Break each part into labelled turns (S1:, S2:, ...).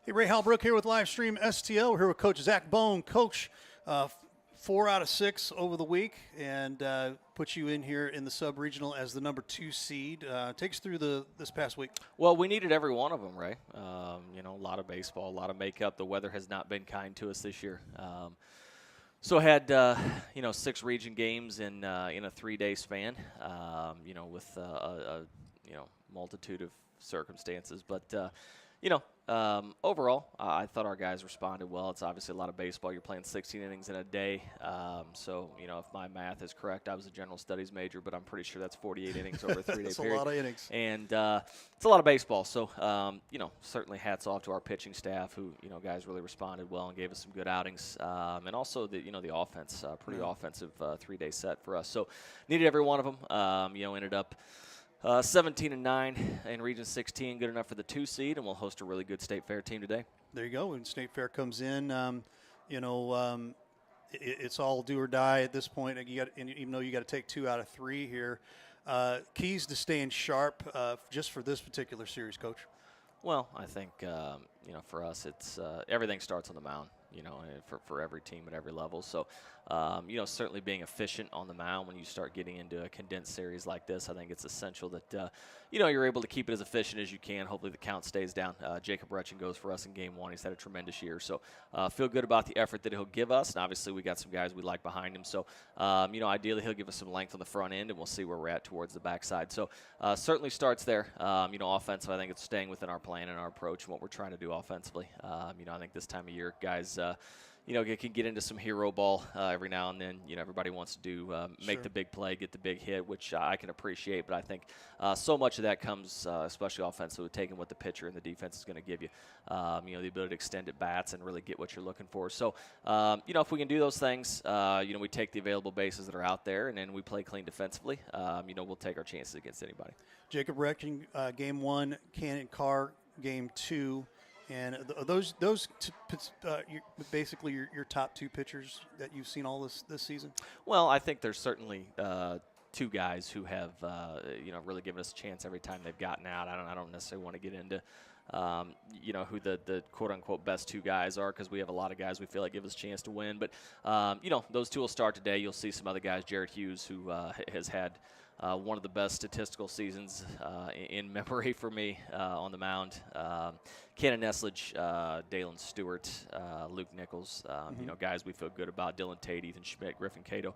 S1: Hey, Ray Halbrook here with Livestream STL. We're here with Coach Zach Bone. Coach, 4 out of 6 over the week, and put you in here in the sub-regional as the number 2 seed. Take us through this past week.
S2: Well, we needed every one of them, Ray. You know, a lot of baseball, a lot of makeup. The weather has not been kind to us this year. So had, 6 region games in a 3-day span, with a multitude of circumstances. But, overall, I thought our guys responded well. It's obviously a lot of baseball. You're playing 16 innings in a day. If my math is correct, I was a general studies major, but I'm pretty sure that's 48 innings over a 3-day period.
S1: That's a lot of innings.
S2: And it's a lot of baseball. So, certainly hats off to our pitching staff who, guys really responded well and gave us some good outings. And also the offense, pretty offensive 3-day set for us. So needed every one of them. Ended up 17-9 in Region 16, good enough for the 2 seed, and we'll host a really good State Fair team today.
S1: There you go. When State Fair comes in, it's all do or die at this point. Even though you got to take 2 out of 3 here, keys to staying sharp just for this particular series, Coach.
S2: Well, I think for us, it's everything starts on the mound. For every team at every level. So, certainly being efficient on the mound when you start getting into a condensed series like this, I think it's essential that, you're able to keep it as efficient as you can. Hopefully the count stays down. Jacob Retchen goes for us in Game 1. He's had a tremendous year. So, feel good about the effort that he'll give us. And obviously we got some guys we like behind him. So, ideally he'll give us some length on the front end, and we'll see where we're at towards the backside. So, certainly starts there. Offensive, I think it's staying within our plan and our approach and what we're trying to do offensively. I think this time of year, guys, can get into some hero ball every now and then. Everybody wants to make the big play, get the big hit, which I can appreciate. But I think so much of that comes, especially offensively, taking what the pitcher and the defense is going to give you. The ability to extend at bats and really get what you're looking for. So, if we can do those things, we take the available bases that are out there, and then we play clean defensively. We'll take our chances against anybody.
S1: Jacob Retchen, Game 1, Cannon Carr, Game 2. And basically your top 2 pitchers that you've seen all this season?
S2: Well, I think there's certainly 2 guys who have really given us a chance every time they've gotten out. I don't necessarily want to get into who the quote unquote best 2 guys are, because we have a lot of guys we feel like give us a chance to win. But those 2 will start today. You'll see some other guys. Jared Hughes, who has had one of the best statistical seasons in memory for me on the mound. Cannon Nesledge, Dalen Stewart, Luke Nichols, guys we feel good about. Dylan Tate, Ethan Schmidt, Griffin Cato,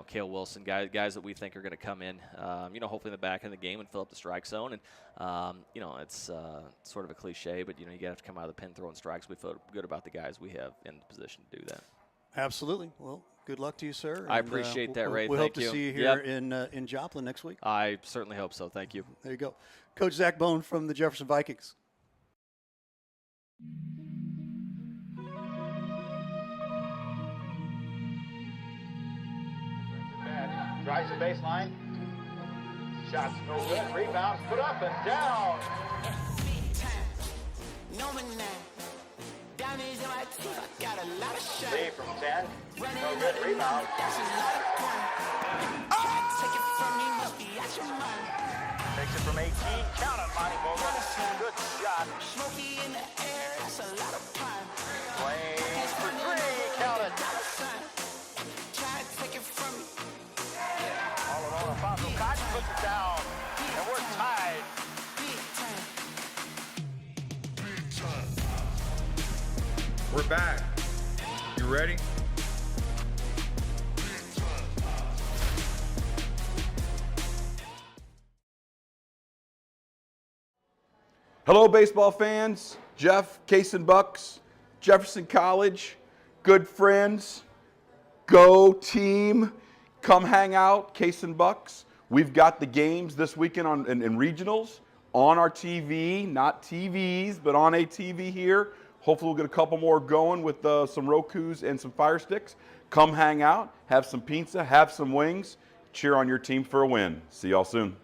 S2: Cale Wilson, guys that we think are going to come in, hopefully in the back end of the game and fill up the strike zone. And, it's sort of a cliche, but, you got to come out of the pen throwing strikes. We feel good about the guys we have in the position to do that.
S1: Absolutely. Well, good luck to you, sir.
S2: I appreciate that, Ray.
S1: We hope to see you here in Joplin next week.
S2: I certainly hope so. Thank you.
S1: There you go. Coach Zach Bone from the Jefferson Vikings.
S3: Drives the baseline. Shots no good. Rebounds put up and down. Lee from 10. No good. Rebound. Takes it from 18. Count on Monty Bowman. Good shot. Flames for 3. Count it. All alone, Alfonso Cotton puts it down. And we're tied.
S4: We're back. You ready? Hello, baseball fans. Jeff, Case and Bucks, Jefferson College, good friends. Go team. Come hang out, Case and Bucks. We've got the games this weekend in regionals on our TV, not TVs, but on a TV here. Hopefully we'll get a couple more going with some Rokus and some Fire Sticks. Come hang out, have some pizza, have some wings, cheer on your team for a win. See y'all soon.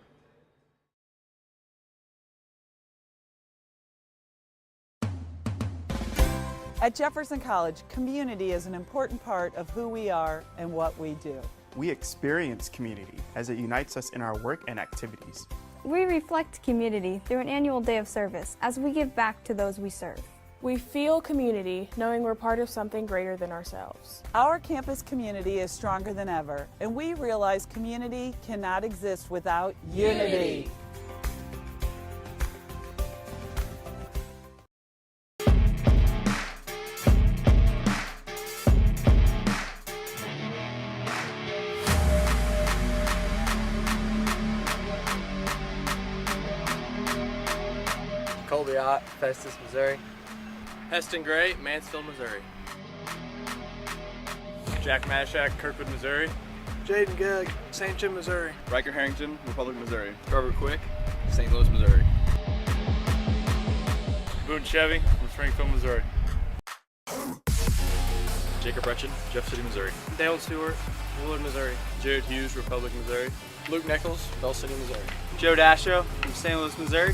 S5: At Jefferson College, community is an important part of who we are and what we do.
S6: We experience community as it unites us in our work and activities. We reflect community through an annual day of service as we give back to those we serve.
S7: We feel community, knowing we're part of something greater than ourselves.
S5: Our campus community is stronger than ever, and we realize community cannot exist without unity.
S8: Colby Ott, Festus, Missouri.
S9: Heston Gray, Mansfield, Missouri. Jack Mashak, Kirkwood, Missouri.
S10: Jaden Gegg, St. Jim, Missouri.
S11: Riker Harrington, Republic, Missouri.
S9: Trevor Quick, St. Louis, Missouri.
S12: Boone Chevy from Springfield, Missouri.
S11: Jacob Retchen, Jeff City, Missouri.
S10: Dale Stewart, Woolard, Missouri.
S12: Jared Hughes, Republic, Missouri.
S9: Luke Nichols, Bell City, Missouri.
S10: Joe Dasho from St. Louis, Missouri.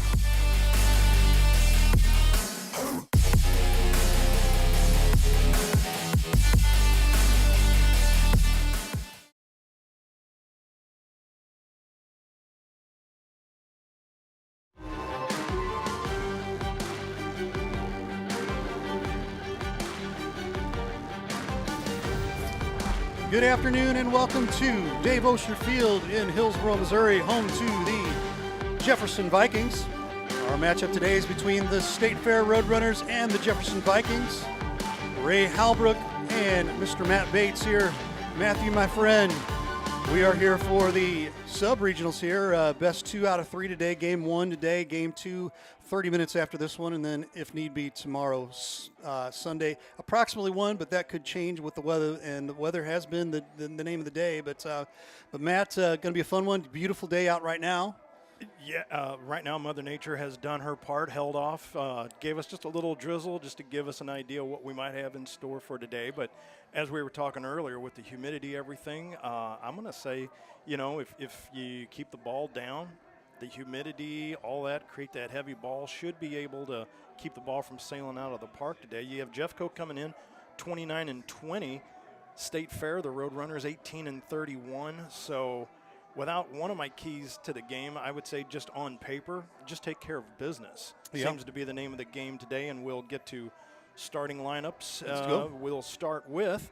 S1: Good afternoon and welcome to Dave Osher Field in Hillsboro, Missouri, home to the Jefferson Vikings. Our matchup today is between the State Fair Roadrunners and the Jefferson Vikings. Ray Halbrook and Mr. Matt Bates here. Matthew, my friend, we are here for the sub-regionals here. Best 2 out of 3 today. Game 1 today, Game 2 30 minutes after this one, and then if need be tomorrow, Sunday, approximately 1, but that could change with the weather, and the weather has been the name of the day. But Matt, going to be a fun one. Beautiful day out right now.
S13: Yeah, right now Mother Nature has done her part, held off, gave us just a little drizzle just to give us an idea of what we might have in store for today. But as we were talking earlier with the humidity, everything, I'm going to say, you know, if you keep the ball down, the humidity, all that, create that heavy ball, should be able to keep the ball from sailing out of the park today. You have Jeffco coming in 29-20. State Fair, the Roadrunners 18-31. So without one of my keys to the game, I would say just on paper, just take care of business.
S1: Yep.
S13: Seems to be the name of the game today, and we'll get to starting lineups.
S1: Let's go.
S13: We'll start with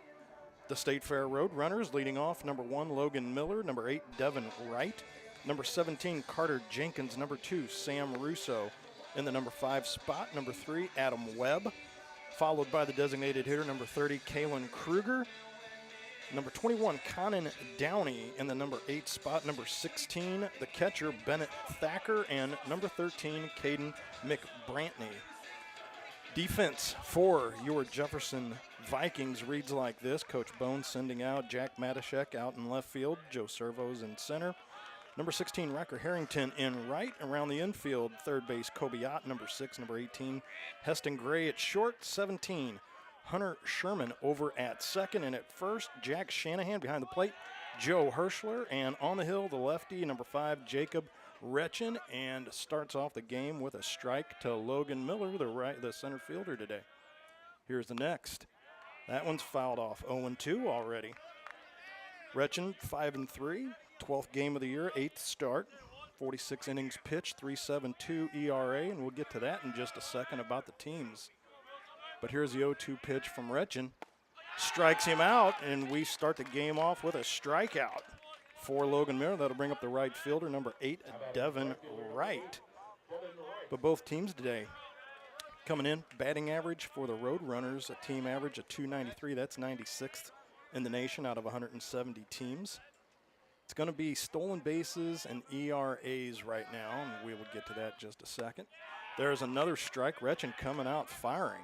S13: the State Fair Roadrunners, leading off number 1, Logan Miller, number 8, Devin Wright, number 17, Carter Jenkins, number 2, Sam Russo. In the number 5 spot, number 3, Adam Webb, followed by the designated hitter, number 30, Kalen Kruger. Number 21, Conan Downey in the number 8 spot. Number 16, the catcher, Bennett Thacker. And number 13, Caden McBrantney. Defense for your Jefferson Vikings reads like this. Coach Bone sending out Jack Matashek out in left field. Joe Servos in center. Number 16, Riker Harrington in right. Around the infield, third base, Kobe Ott. Number 6, number 18, Heston Gray at short. 17, Hunter Sherman over at second, and at first, Jack Shanahan behind the plate, Joe Hirschler, and on the hill, the lefty, number 5, Jacob Retchen, and starts off the game with a strike to Logan Miller, the center fielder today. Here's the next. That one's fouled off, 0-2 already. Retchen, 5-3, 12th game of the year, 8th start, 46 innings pitched, 3.72 ERA, and we'll get to that in just a second about the teams. But here's the 0-2 pitch from Retchen. Strikes him out, and we start the game off with a strikeout for Logan Miller. That'll bring up the right fielder, number 8, Devin Wright. But both teams today coming in, batting average for the Roadrunners, a team average of .293. That's 96th in the nation out of 170 teams. It's going to be stolen bases and ERAs right now, and we will get to that in just a second. There's another strike. Retchen coming out firing.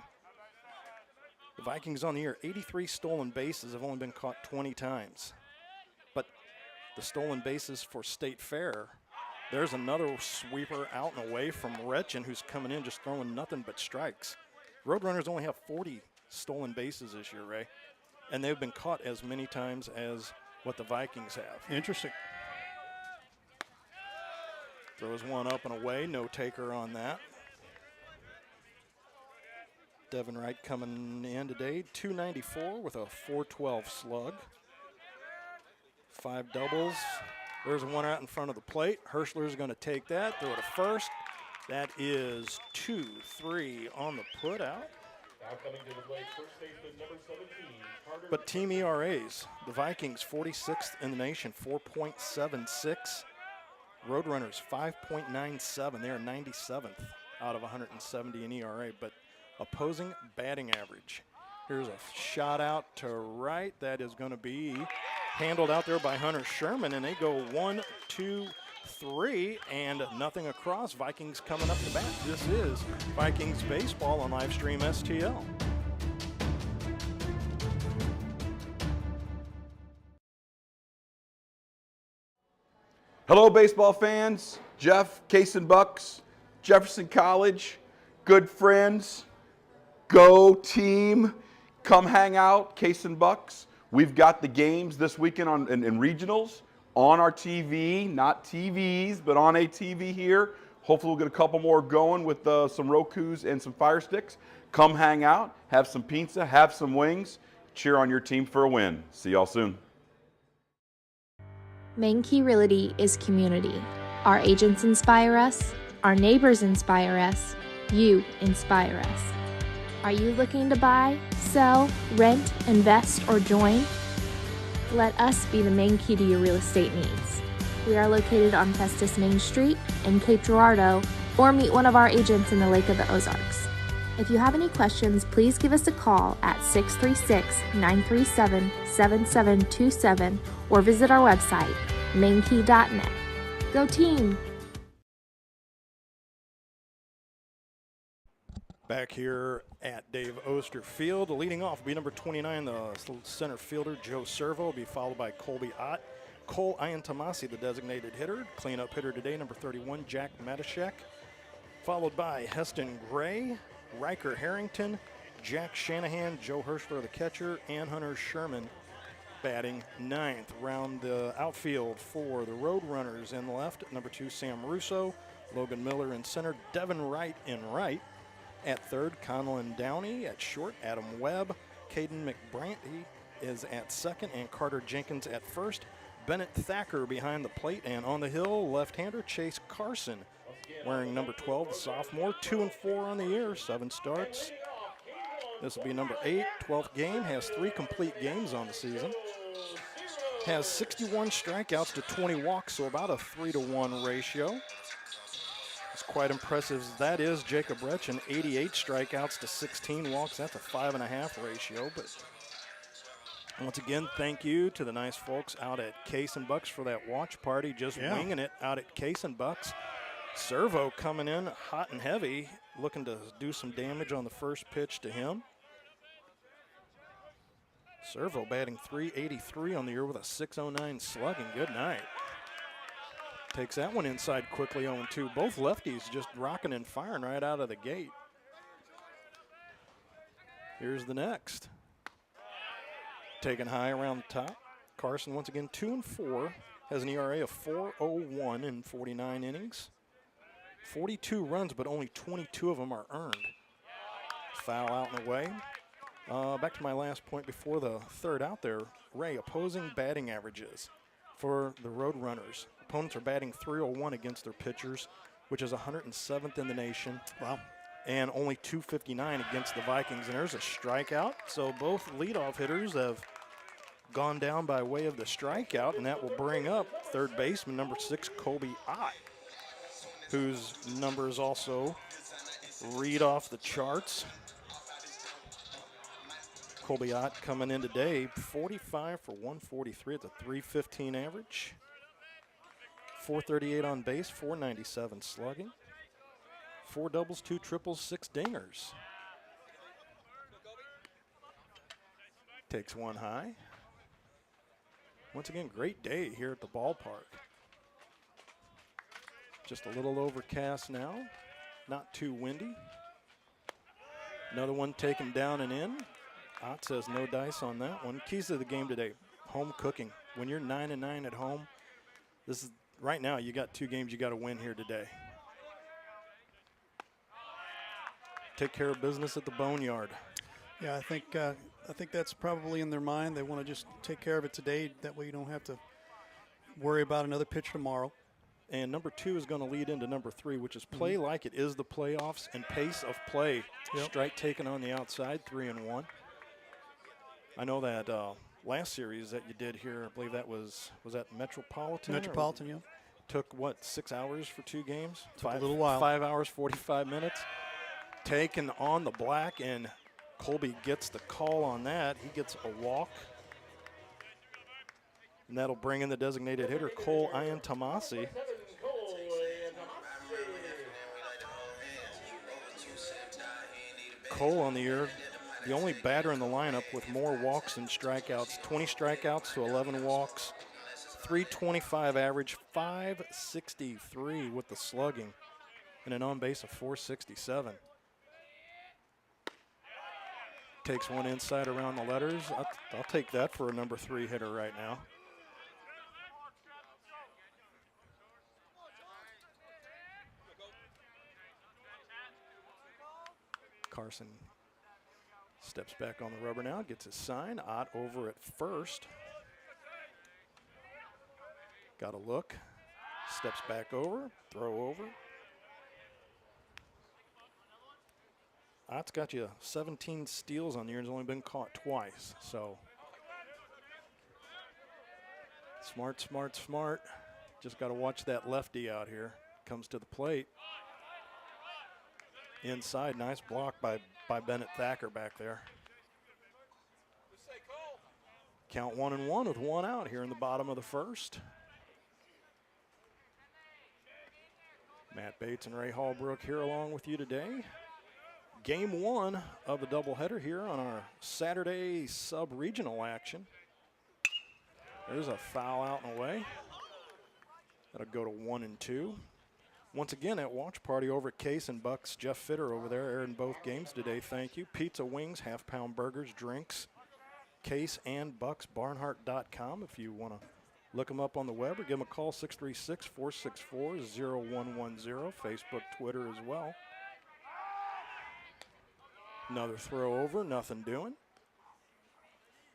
S13: The Vikings on the year, 83 stolen bases, have only been caught 20 times. But the stolen bases for State Fair, there's another sweeper out and away from Retchen, who's coming in just throwing nothing but strikes. Roadrunners only have 40 stolen bases this year, Ray, and they've been caught as many times as what the Vikings have.
S1: Interesting.
S13: Throws one up and away, no taker on that. Devin Wright coming in today, .294 with a .412 slug. 5 doubles, There's one out in front of the plate. Hirschler's going to take that, throw it to first. That is 2-3 on the put out. But team ERAs, the Vikings 46th in the nation, 4.76. Roadrunners 5.97. They are 97th out of 170 in ERA. But opposing batting average. Here's a shot out to right. That is going to be handled out there by Hunter Sherman, and they go 1, 2, 3, and nothing across. Vikings coming up to bat. This is Vikings baseball on Livestream STL.
S4: Hello, baseball fans. Jeff, Case and Bucks, Jefferson College, good friends. Go team. Come hang out, Case and Bucks. We've got the games this weekend in regionals on our TV, not TVs, but on a TV here. Hopefully we'll get a couple more going with some Rokus and some Fire Sticks. Come hang out, have some pizza, have some wings. Cheer on your team for a win. See y'all soon.
S8: Main Key Realty is community. Our agents inspire us, our neighbors inspire us, you inspire us. Are you looking to buy, sell, rent, invest, or join? Let us be the main key to your real estate needs. We are located on Festus Main Street in Cape Girardeau, or meet one of our agents in the Lake of the Ozarks. If you have any questions, please give us a call at 636-937-7727 or visit our website, mainkey.net. Go team!
S13: Back here at Dave Oster Field. Leading off will be number 29, the center fielder, Joe Servo, will be followed by Colby Ott. Cole Iantomasi, the designated hitter. Cleanup hitter today, number 31, Jack Matashek. Followed by Heston Gray, Riker Harrington, Jack Shanahan, Joe Hirschler, the catcher, and Hunter Sherman batting ninth. Round the outfield for the Roadrunners in left, number 2, Sam Russo, Logan Miller in center, Devin Wright in right. At third, Conlon Downey. At short, Adam Webb. Caden McBranty is at second, and Carter Jenkins at first. Bennett Thacker behind the plate, and on the hill, left-hander Chase Carson, wearing number 12, the sophomore. 2-4 on the year, 7 starts. This will be number 8, 12th game. Has 3 complete games on the season. Has 61 strikeouts to 20 walks, so about a 3-to-1 ratio. It's quite impressive. That is Jacob Bretchen, 88 strikeouts to 16 walks. That's a 5.5 ratio. But once again, thank you to the nice folks out at Case and Bucks for that watch party. Just winging it out at Case and Bucks. Servo coming in hot and heavy, looking to do some damage on the first pitch to him. Servo batting .383 on the year with a .609 slugging. Good night. Takes that one inside quickly, 0-2. Both lefties just rocking and firing right out of the gate. Here's the next. Taken high around the top. Carson once again 2-4. Has an ERA of 4.01 in 49 innings. 42 runs, but only 22 of them are earned. Foul out and away. Back to my last point before the third out there. Ray, opposing batting averages for the Roadrunners. Opponents are batting .301 against their pitchers, which is 107th in the nation.
S1: Wow.
S13: And only .259 against the Vikings. And there's a strikeout. So both leadoff hitters have gone down by way of the strikeout, and that will bring up third baseman number 6, Colby Ott, whose numbers also read off the charts. Colby Ott coming in today, 45 for 143. It's a .315 average. 438 on base, 497 slugging. 4 doubles, 2 triples, 6 dingers. Takes one high. Once again, great day here at the ballpark. Just a little overcast now, not too windy. Another one taken down and in. Ott says no dice on that one. Keys to the game today, home cooking. When you're 9-9 at home, this is right now you got 2 games you got to win here today. Take care of business at the Boneyard.
S1: Yeah, I think that's probably in their mind. They want to just take care of it today. That way you don't have to worry about another pitch tomorrow.
S13: And number 2 is going to lead into number 3, which is play like it is the playoffs and pace of play.
S1: Yep.
S13: Strike taken on the outside, 3-1. I know that last series that you did here, I believe that was that Metropolitan?
S1: Metropolitan, yeah.
S13: Took, what, 6 hours for 2 games?
S1: Took a little while.
S13: 5 hours, 45 minutes. Taken on the black, and Colby gets the call on that. He gets a walk. And that'll bring in the designated hitter, Cole Iantamasi. Cole on the year, the only batter in the lineup with more walks than strikeouts. 20 strikeouts to 11 walks. 325 average, 563 with the slugging, and an on base of 467. Takes one inside around the letters. I'll take that for a number 3 hitter right now. Carson steps back on the rubber now, gets his sign. Ott over at first. Got a look. Steps back over, throw over. Ott's got you 17 steals on the year and has only been caught twice. So smart, smart, smart. Just got to watch that lefty out here. Comes to the plate. Inside, nice block by Bennett Thacker back there. Count 1-1 with 1 out here in the bottom of the first. Matt Bates and Ray Hallbrook here along with you today. Game 1 of the doubleheader here on our Saturday sub-regional action. There's a foul out and away. That'll go to 1-2. Once again, at watch party over at Case and Bucks, Jeff Fitter over there airing both games today. Thank you. Pizza, wings, half-pound burgers, drinks. Case and Bucks, Barnhart.com if you want to look them up on the web or give them a call, 636-464-0110. Facebook, Twitter as well. Another throw over, nothing doing.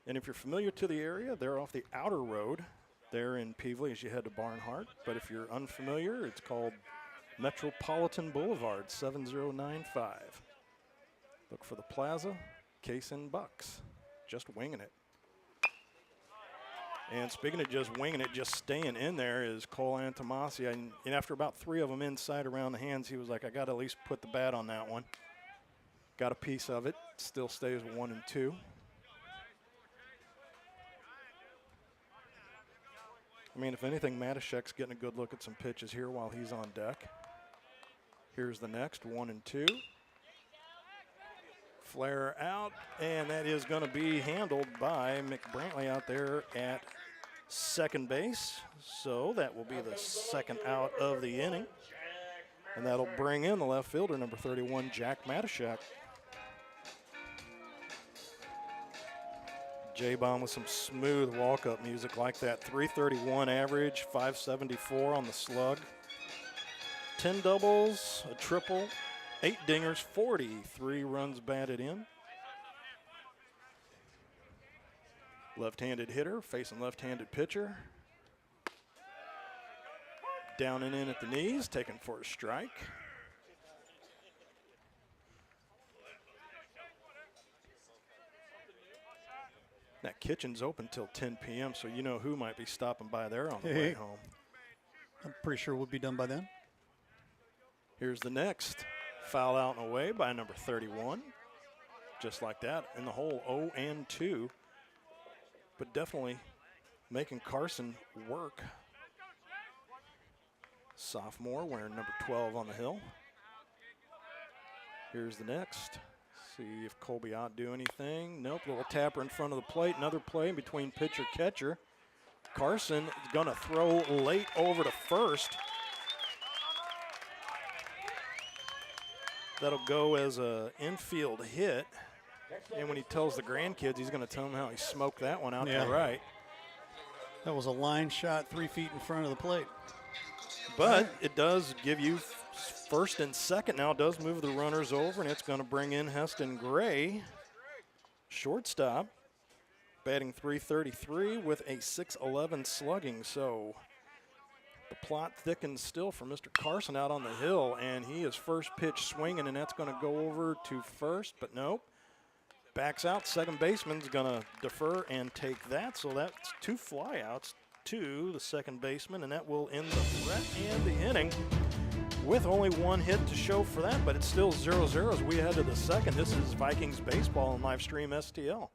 S13: And if you're familiar to the area, they're off the outer road there in Peevely as you head to Barnhart. But if you're unfamiliar, it's called Metropolitan Boulevard, 7095. Look for the Plaza, Case and Bucks. Just winging it. And speaking of just winging it, just staying in there is Cole Antomasi. And after about 3 of them inside around the hands, he was like, I got to at least put the bat on that one. Got a piece of it. Still stays 1-2. I mean, if anything, Matashek's getting a good look at some pitches here while he's on deck. Here's the next, 1-2. Flare out, and that is going to be handled by McBrantley out there at second base. So that will be the second out of the inning. And that'll bring in the left fielder, number 31, Jack Matashek. J-Bomb with some smooth walk-up music like that. 331 average, 574 on the slug. 10 doubles, a triple, 8 dingers, 43 runs batted in. Left-handed hitter facing left-handed pitcher. Down and in at the knees, taken for a strike. That kitchen's open till 10 p.m., so you know who might be stopping by there on the way home.
S1: I'm pretty sure we'll be done by then.
S13: Here's the next. Foul out and away by number 31. Just like that, in the hole, 0-2. But definitely making Carson work. Sophomore wearing number 12 on the hill. Here's the next. See if Colby Ott do anything. Nope, little tapper in front of the plate. Another play in between pitcher catcher. Carson is going to throw late over to first. That'll go as an infield hit. And when he tells the grandkids, he's going to tell them how he smoked that one out to the right.
S1: That was a line shot 3 feet in front of the plate.
S13: But it does give you first and second now. It does move the runners over, and it's going to bring in Heston Gray, shortstop, batting .333 with a .611 slugging. So The plot thickens still for Mr. Carson out on the hill, and he is first pitch swinging, and that's going to go over to first, but nope. Backs out. Second baseman's going to defer and take that, so that's 2 flyouts to the second baseman, and that will end the threat and the inning with only 1 hit to show for that, but it's still 0-0 as we head to the second. This is Vikings baseball on Livestream STL.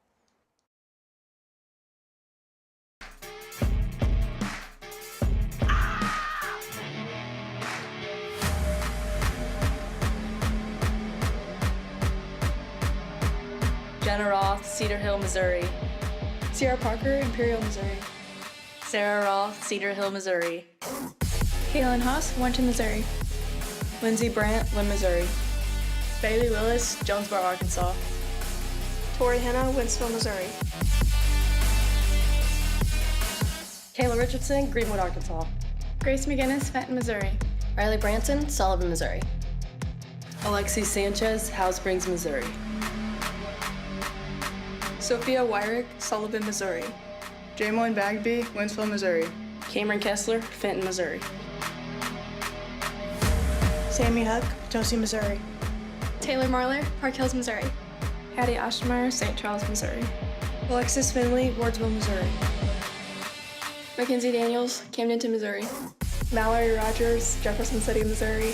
S14: Jenna Roth, Cedar Hill, Missouri.
S7: Sierra Parker, Imperial, Missouri.
S14: Sarah Roth, Cedar Hill, Missouri.
S7: Kaylin Haas, Warrenton, Missouri.
S14: Lindsay Brandt, Lynn, Missouri. Bailey Willis, Jonesboro, Arkansas.
S7: Tori Henna, Winston, Missouri.
S14: Kayla Richardson, Greenwood, Arkansas.
S7: Grace McGinnis, Fenton, Missouri.
S14: Riley Branson, Sullivan, Missouri. Alexi Sanchez, Howe Springs, Missouri.
S7: Sophia Wyrick, Sullivan, Missouri.
S14: Jamoyne Bagby, Winslow, Missouri. Cameron Kessler, Fenton, Missouri.
S7: Sammy Huck, Potosi, Missouri.
S15: Taylor Marler, Park Hills, Missouri.
S7: Hattie Ostermeyer, St. Charles, Missouri.
S14: Alexis Finley, Wardsville, Missouri.
S15: Mackenzie Daniels, Camden, Missouri.
S7: Mallory Rogers, Jefferson City, Missouri.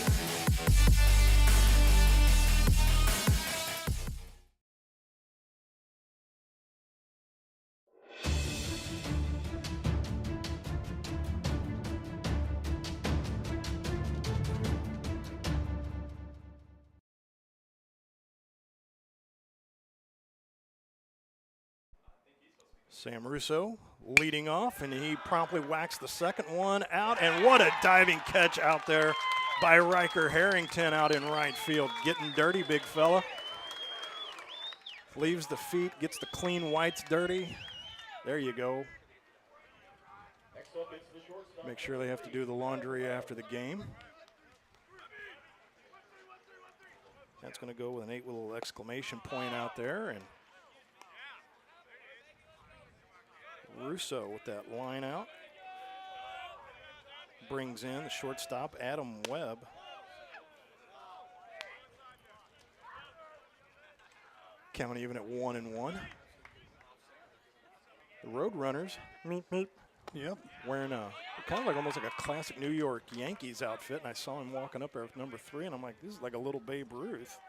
S13: Sam Russo leading off, and he promptly whacks the second one out, and what a diving catch out there by Riker Harrington out in right field. Getting dirty, big fella. Leaves the feet, gets the clean whites dirty. There you go. Make sure they have to do the laundry after the game. That's going to go with an 8 little exclamation point out there, and Russo with that line out. Brings in the shortstop, Adam Webb. Count even at 1-1. The Roadrunners, meep, meep. Yep, wearing a kind of like almost like a classic New York Yankees outfit, and I saw him walking up there with number 3, and I'm like, this is like a little Babe Ruth.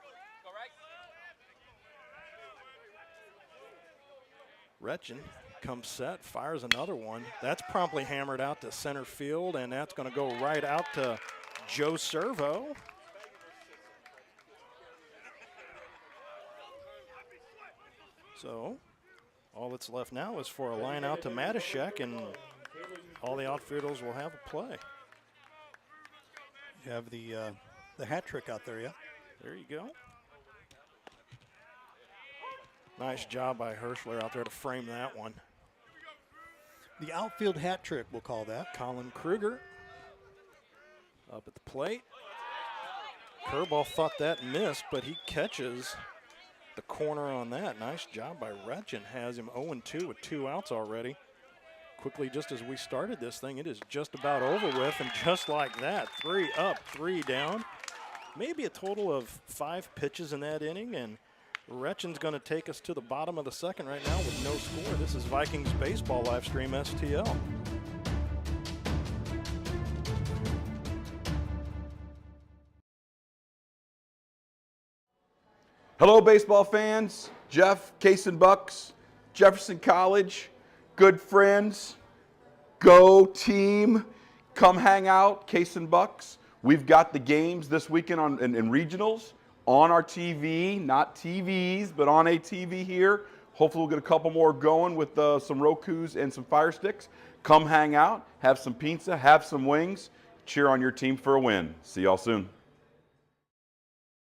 S13: Retchen comes set, fires another one. That's promptly hammered out to center field, and that's going to go right out to Joe Servo. So all that's left now is for a line out to Matashek, and all the outfielders will have a play.
S1: You have the hat trick out there, yeah?
S13: There you go. Nice job by Hirschler out there to frame that one.
S1: The outfield hat trick, we'll call that.
S13: Colin Kruger up at the plate. Curveball thought that missed, but he catches the corner on that. Nice job by Retchen. Has him 0-2 with 2 outs already. Quickly, just as we started this thing, it is just about over with, and just like that, 3 up, 3 down. Maybe a total of 5 pitches in that inning, and Retchen's going to take us to the bottom of the second right now with no score. This is Vikings Baseball Livestream STL.
S4: Hello, baseball fans. Jeff, Case and Bucks, Jefferson College, good friends. Go team. Come hang out, Case and Bucks. We've got the games this weekend in regionals on our TV, not TVs, but on a TV here. Hopefully we'll get a couple more going with some Rokus and some Fire Sticks. Come hang out, have some pizza, have some wings, cheer on your team for a win. See y'all soon.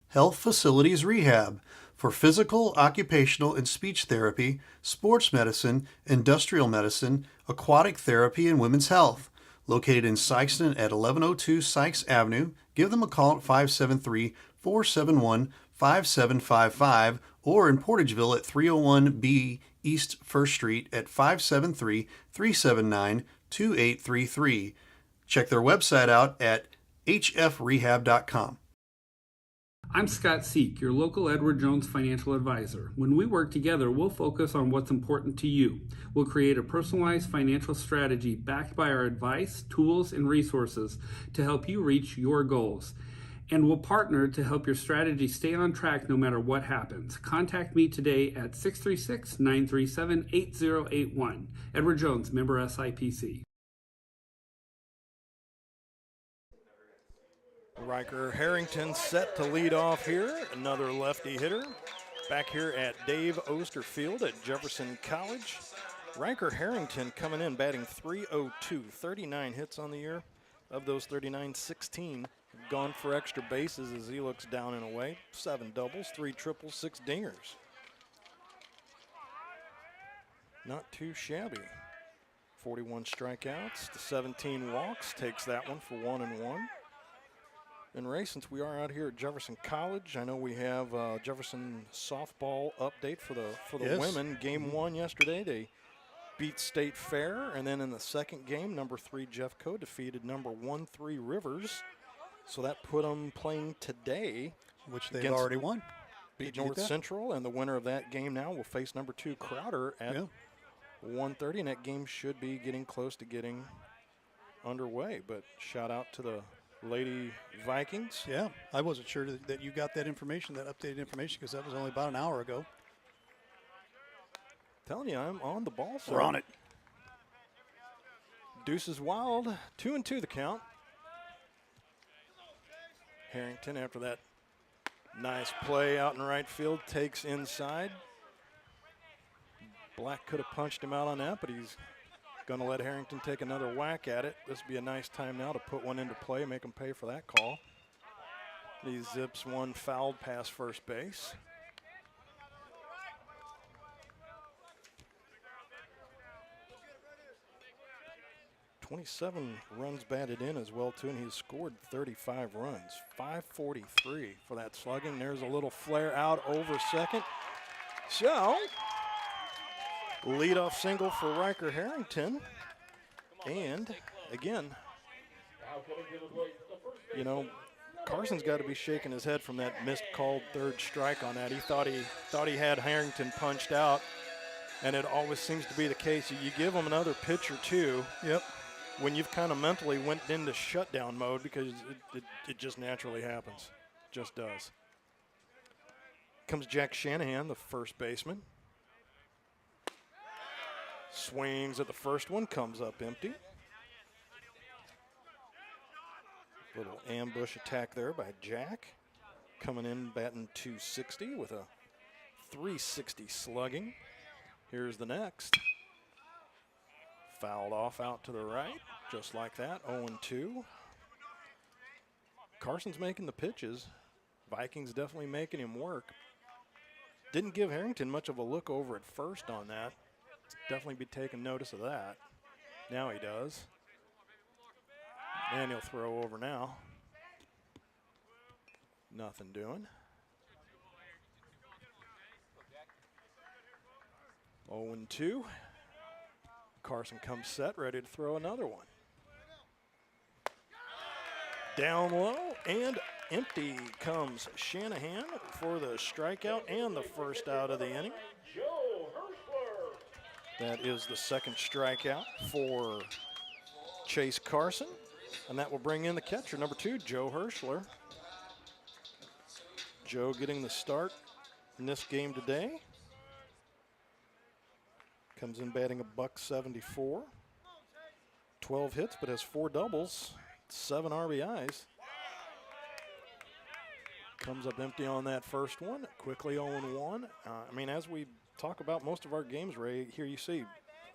S1: Health Facilities Rehab for physical, occupational, and speech therapy, sports medicine, industrial medicine, aquatic therapy, and women's health. Located in Sykeston at 1102 Sykes Avenue, give them a call at 573-471-5755 or in Portageville at 301B East 1st Street at 573-379-2833. Check their website out at hfrehab.com.
S16: I'm Scott Seek, your local Edward Jones financial advisor. When we work together, we'll focus on what's important to you. We'll create a personalized financial strategy backed by our advice, tools, and resources to help you reach your goals. And we'll partner to help your strategy stay on track no matter what happens. Contact me today at 636-937-8081. Edward Jones, member SIPC.
S13: Riker Harrington set to lead off here. Another lefty hitter. Back here at Dave Osterfield at Jefferson College. Riker Harrington coming in batting .302, 39 hits on the year. Of those 39, 16 gone for extra bases as he looks down and away. 7 doubles, 3 triples, 6 dingers. Not too shabby. 41 strikeouts to 17 walks. Takes that one for 1-1. And Ray, since we are out here at Jefferson College, I know we have Jefferson softball update for the
S1: Yes.
S13: women. Game 1 yesterday, they beat State Fair, and then in the second game, number 3 Jeffco defeated number 1-3 Rivers. So that put them playing today,
S1: which they've already won.
S13: Beat
S1: Did you get
S13: North
S1: that?
S13: Central, and the winner of that game now will face number 2 Crowder at 1:30, and that game should be getting close to getting underway. But shout out to the Lady Vikings.
S1: Yeah, I wasn't sure that you got that information, that updated information, because that was only about an hour ago.
S13: Telling you, I'm on the ball, sir.
S1: We're on it.
S13: Deuces wild, 2-2 the count. Harrington, after that nice play out in right field, takes inside. Black could have punched him out on that, but he's going to let Harrington take another whack at it. This would be a nice time now to put one into play, make him pay for that call. He zips one fouled past first base. .27 runs batted in as well, too, and he's scored 35 runs. .543 for that slugging. There's a little flare out over second. So, leadoff single for Riker Harrington. And, again, you know, Carson's got to be shaking his head from that missed called third strike on that. He thought he had Harrington punched out, and it always seems to be the case. You give him another pitch or two.
S1: Yep.
S13: When you've kind of mentally went into shutdown mode, because it just naturally happens. Just does. Comes Jack Shanahan, the first baseman. Swings at the first one, comes up empty. Little ambush attack there by Jack. Coming in batting .260 with a .360 slugging. Here's the next. Fouled off out to the right, just like that, 0-2. Carson's making the pitches. Vikings definitely making him work. Didn't give Harrington much of a look over at first on that. Definitely be taking notice of that. Now he does. And he'll throw over now. Nothing doing. 0-2. Carson comes set, ready to throw another one. Down low and empty comes Shanahan for the strikeout and the first out of the inning. That is the second strikeout for Chase Carson, and that will bring in the catcher, number 2, Joe Hirschler. Joe getting the start in this game today. Comes in batting $174. 12 hits, but has 4 doubles, 7 RBIs. Comes up empty on that first one. Quickly 0-1. I mean, as we talk about most of our games, Ray, here you see,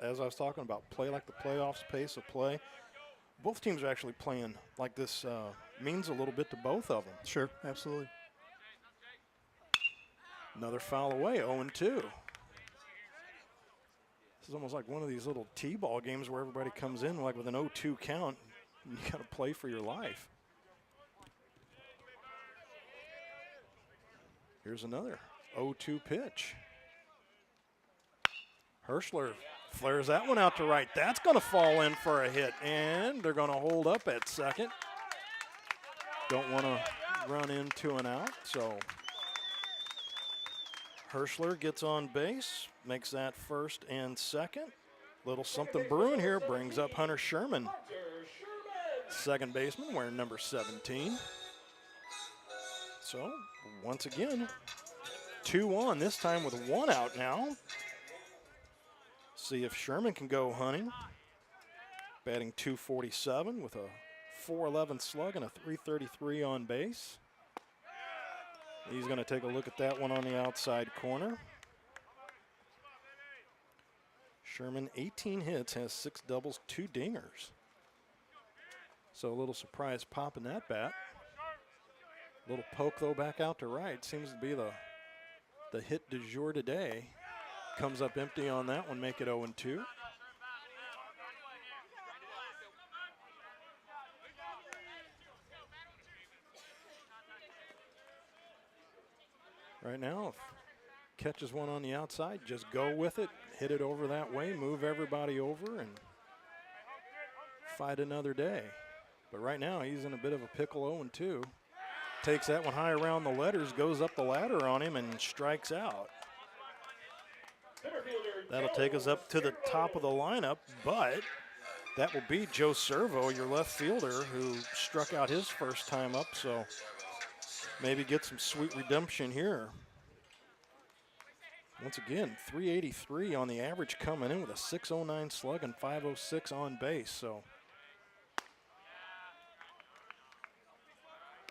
S13: as I was talking about, play like the playoffs, pace of play. Both teams are actually playing like this means a little bit to both of them.
S1: Sure, absolutely.
S13: Another foul away, 0-2. This is almost like one of these little T-ball games where everybody comes in like with an 0-2 count, and you got to play for your life. Here's another 0-2 pitch. Hirschler Flares that one out to right. That's going to fall in for a hit, and they're going to hold up at second. Don't want to run into an out, so Hirschler gets on base, makes that first and second. Little something brewing here, brings up Hunter Sherman, second baseman, wearing number 17. So, once again, 2-1, this time with one out now. See if Sherman can go hunting. Batting .247 with a .411 slug and a .333 on base. He's going to take a look at that one on the outside corner. Sherman, 18 hits, has 6 doubles, 2 dingers. So a little surprise pop in that bat. Little poke, though, back out to right. Seems to be the hit du jour today. Comes up empty on that one, make it 0-2. Right now, if catches one on the outside, just go with it, hit it over that way, move everybody over, and fight another day. But right now, he's in a bit of a pickle, 0-2. Takes that one high around the letters, goes up the ladder on him, and strikes out. That'll take us up to the top of the lineup, but that will be Joe Servo, your left fielder, who struck out his first time up, so maybe get some sweet redemption here. Once again, .383 on the average coming in with a .609 slug and .506 on base, so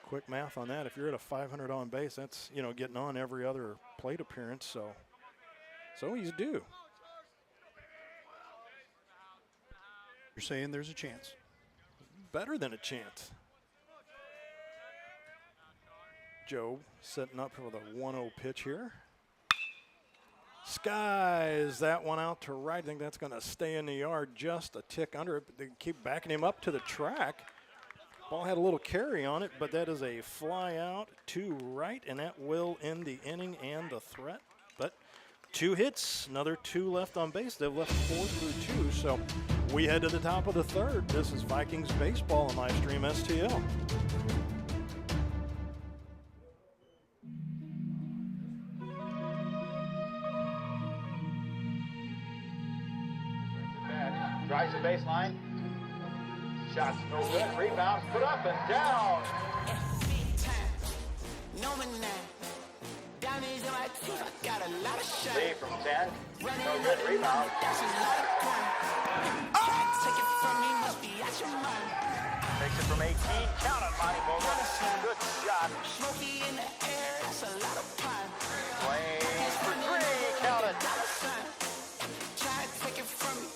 S13: quick math on that. If you're at a .500 on base, that's, you know, getting on every other plate appearance, so he's due.
S1: You're saying there's a chance?
S13: Better than a chance. Joe setting up for the 1-0 pitch here. Skies that one out to right. I think that's going to stay in the yard just a tick under it, but they keep backing him up to the track. Ball had a little carry on it, but that is a fly out to right, and that will end the inning and the threat. But 2 hits, another 2 left on base. They've left 4 through 2, so we head to the top of the third. This is Vikings baseball on Livestream STL.
S3: Drives the baseline. Shots no good. Rebounds put up and down. Lee from 10. No good rebound. Takes it from 18. Count on Monty Vogel. Good shot. Smoky in the air. That's a lot of pun. Swing for 3. Count it. Try to take it from me.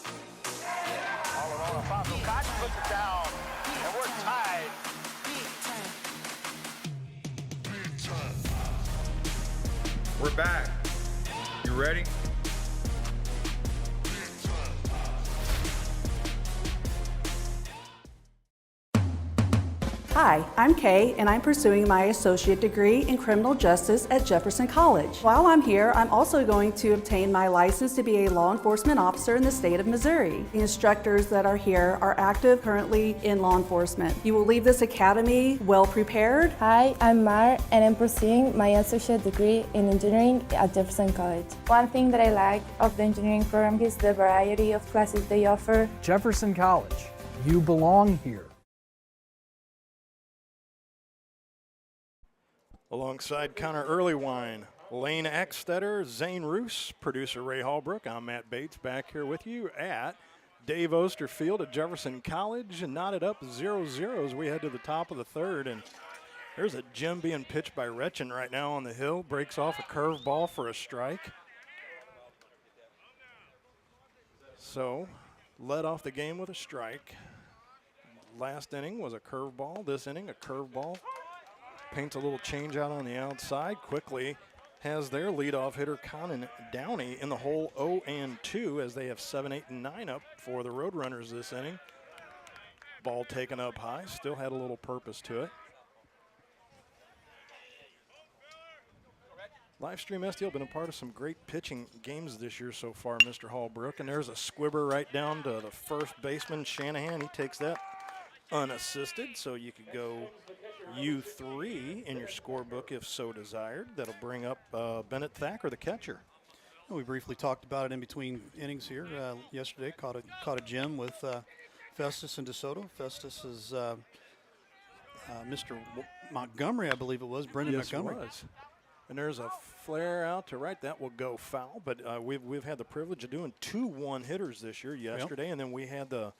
S3: All alone, Alfonso Cox puts it down, and we're tied.
S17: We're back. You ready?
S18: Hi, I'm Kay, and I'm pursuing my associate degree in criminal justice at Jefferson College. While I'm here, I'm also going to obtain my license to be a law enforcement officer in the state of Missouri. The instructors that are here are active currently in law enforcement. You will leave this academy well prepared.
S19: Hi, I'm Mar, and I'm pursuing my associate degree in engineering at Jefferson College. One thing that I like of the engineering program is the variety of classes they offer.
S20: Jefferson College, you belong here.
S13: Alongside Connor Earlywine, Lane Eckstetter, Zane Roos, producer Ray Hallbrook, I'm Matt Bates back here with you at Dave Oster Field at Jefferson College, and knotted up 0-0 as we head to the top of the third. And there's a gem being pitched by Retchen right now on the hill, breaks off a curveball for a strike. So, led off the game with a strike. Last inning was a curveball. This inning, a curveball. Paints a little change out on the outside. Quickly has their leadoff hitter, Conan Downey, in the hole 0-2 as they have 7, 8, and 9 up for the Roadrunners this inning. Ball taken up high. Still had a little purpose to it. Livestream STL been a part of some great pitching games this year so far, Mr. Hallbrook. And there's a squibber right down to the first baseman, Shanahan. He takes that unassisted, so you could go U3 in your scorebook if so desired. That'll bring up Bennett Thacker, the catcher.
S1: We briefly talked about it in between innings here yesterday. Caught a gem with Festus and DeSoto. Festus is Mr. Montgomery, I believe it was, Brendan Montgomery.
S13: Yes, it was. And there's a flare out to right. That will go foul, but we've had the privilege of doing 2 1-hitters this year yesterday, and then we had the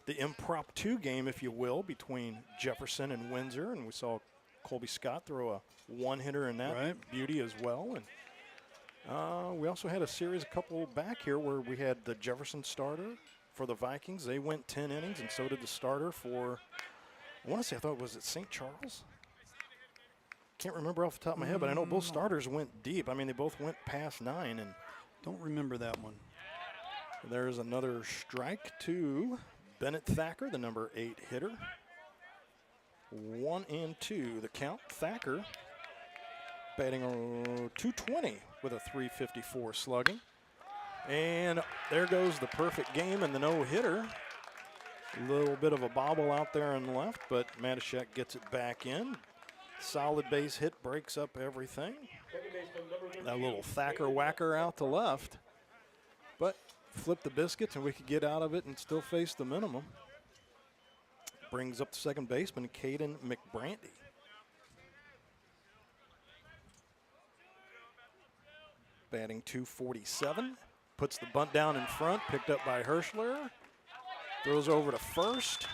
S13: impromptu game, if you will, between Jefferson and Windsor, and we saw Colby Scott throw a 1-hitter in that beauty as well. And we also had a series a couple back here where we had the Jefferson starter for the Vikings. They went 10 innings, and so did the starter for, I want to say, I thought it was at St. Charles. Can't remember off the top of my head, but I know both starters went deep. I mean, they both went past 9, and
S1: don't remember that one.
S13: There's another strike to Bennett Thacker, the number 8 hitter. 1-2 the count. Thacker batting 220 with a 354 slugging. And there goes the perfect game and the no-hitter. A little bit of a bobble out there on the left, but Matashek gets it back in. Solid base hit, breaks up everything. That little Thacker whacker out to left. But flip the biscuits and we could get out of it and still face the minimum. Brings up the second baseman, Caden McBrandy. Batting 247. Puts the bunt down in front, picked up by Hirschler. Throws over to first.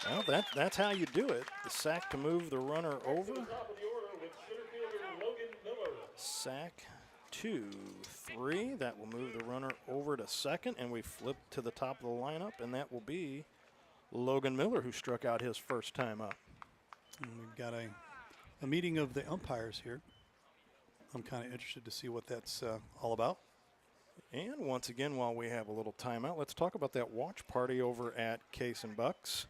S13: Well, that's how you do it. The sack to move the runner over. Sack 2-3. That will move the runner over to second, and we flip to the top of the lineup, and that will be Logan Miller, who struck out his first time up.
S1: And we've got a meeting of the umpires here. I'm kind of interested to see what that's all about.
S13: And once again, while we have a little timeout, let's talk about that watch party over at Case and Bucks.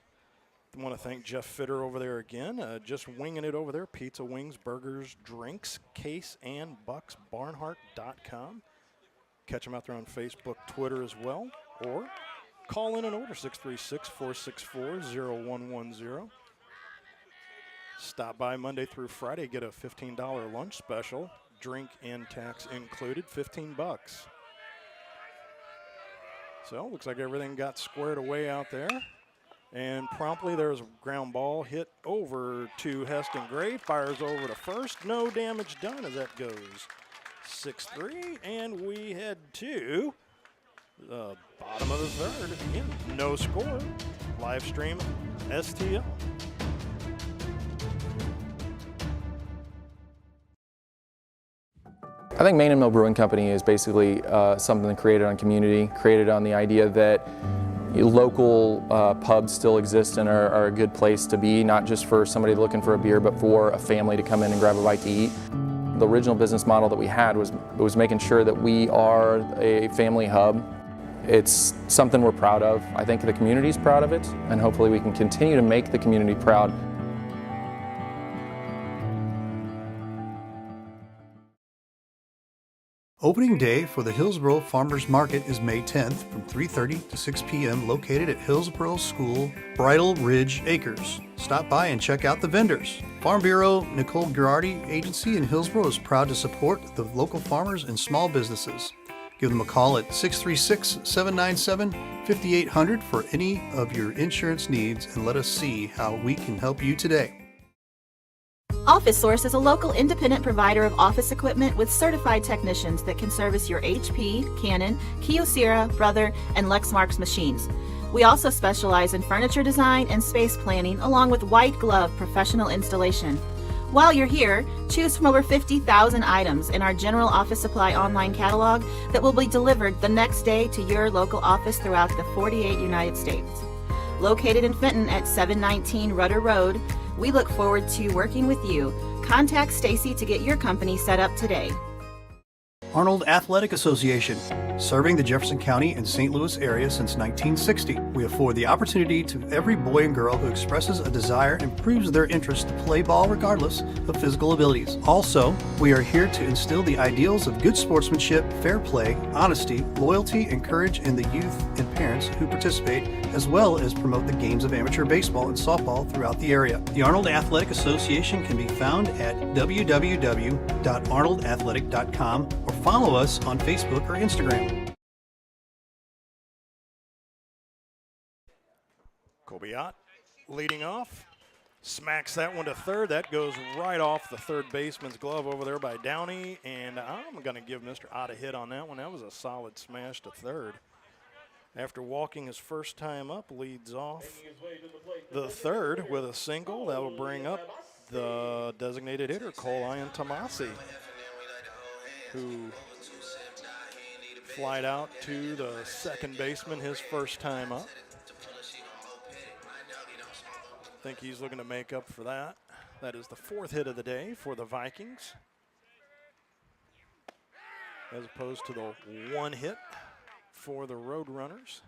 S13: I want to thank Jeff Fitter over there again, just winging it over there. Pizza, wings, burgers, drinks, caseandbucksbarnhart.com. Catch them out there on Facebook, Twitter as well, or call in and order 636-464-0110. Stop by Monday through Friday, get a $15 lunch special, drink and tax included, $15. So looks like everything got squared away out there. And promptly there's a ground ball hit over to Heston Gray. Fires over to first. No damage done as that goes 6-3. And we head to the bottom of the third. Again, no score. Live stream STL.
S21: I think Main and Mill Brewing Company is basically something created on community, created on the idea that local pubs still exist and are a good place to be, not just for somebody looking for a beer, but for a family to come in and grab a bite to eat. The original business model that we had was making sure that we are a family hub. It's something we're proud of. I think the community's proud of it, and hopefully we can continue to make the community proud.
S1: Opening day for the Hillsboro Farmers Market is May 10th from 3:30 to 6 p.m. located at Hillsboro School, Bridle Ridge Acres. Stop by and check out the vendors. Farm Bureau Nicole Girardi Agency in Hillsboro is proud to support the local farmers and small businesses. Give them a call at 636-797-5800 for any of your insurance needs and let us see how we can help you today.
S22: Office Source is a local independent provider of office equipment with certified technicians that can service your HP, Canon, Kyocera, Brother, and Lexmark machines. We also specialize in furniture design and space planning along with white glove professional installation. While you're here, choose from over 50,000 items in our general office supply online catalog that will be delivered the next day to your local office throughout the 48 United States. Located in Fenton at 719 Rudder Road, we look forward to working with you. Contact Stacy to get your company set up today.
S1: Arnold Athletic Association, serving the Jefferson County and St. Louis area since 1960. We afford the opportunity to every boy and girl who expresses a desire and proves their interest to play ball regardless of physical abilities. Also, we are here to instill the ideals of good sportsmanship, fair play, honesty, loyalty, and courage in the youth and parents who participate, as well as promote the games of amateur baseball and softball throughout the area. The Arnold Athletic Association can be found at www.arnoldathletic.com or follow us on Facebook or Instagram.
S13: Kobiot leading off. Smacks that one to third. That goes right off the third baseman's glove over there by Downey. And I'm going to give Mr. Ott a hit on that one. That was a solid smash to third. After walking his first time up, leads off the third with a single. That will bring up the designated hitter, Cole Tomasi, who flied out to the second baseman his first time up. I think he's looking to make up for that. That is the fourth hit of the day for the Vikings, as opposed to the one hit for the Roadrunners.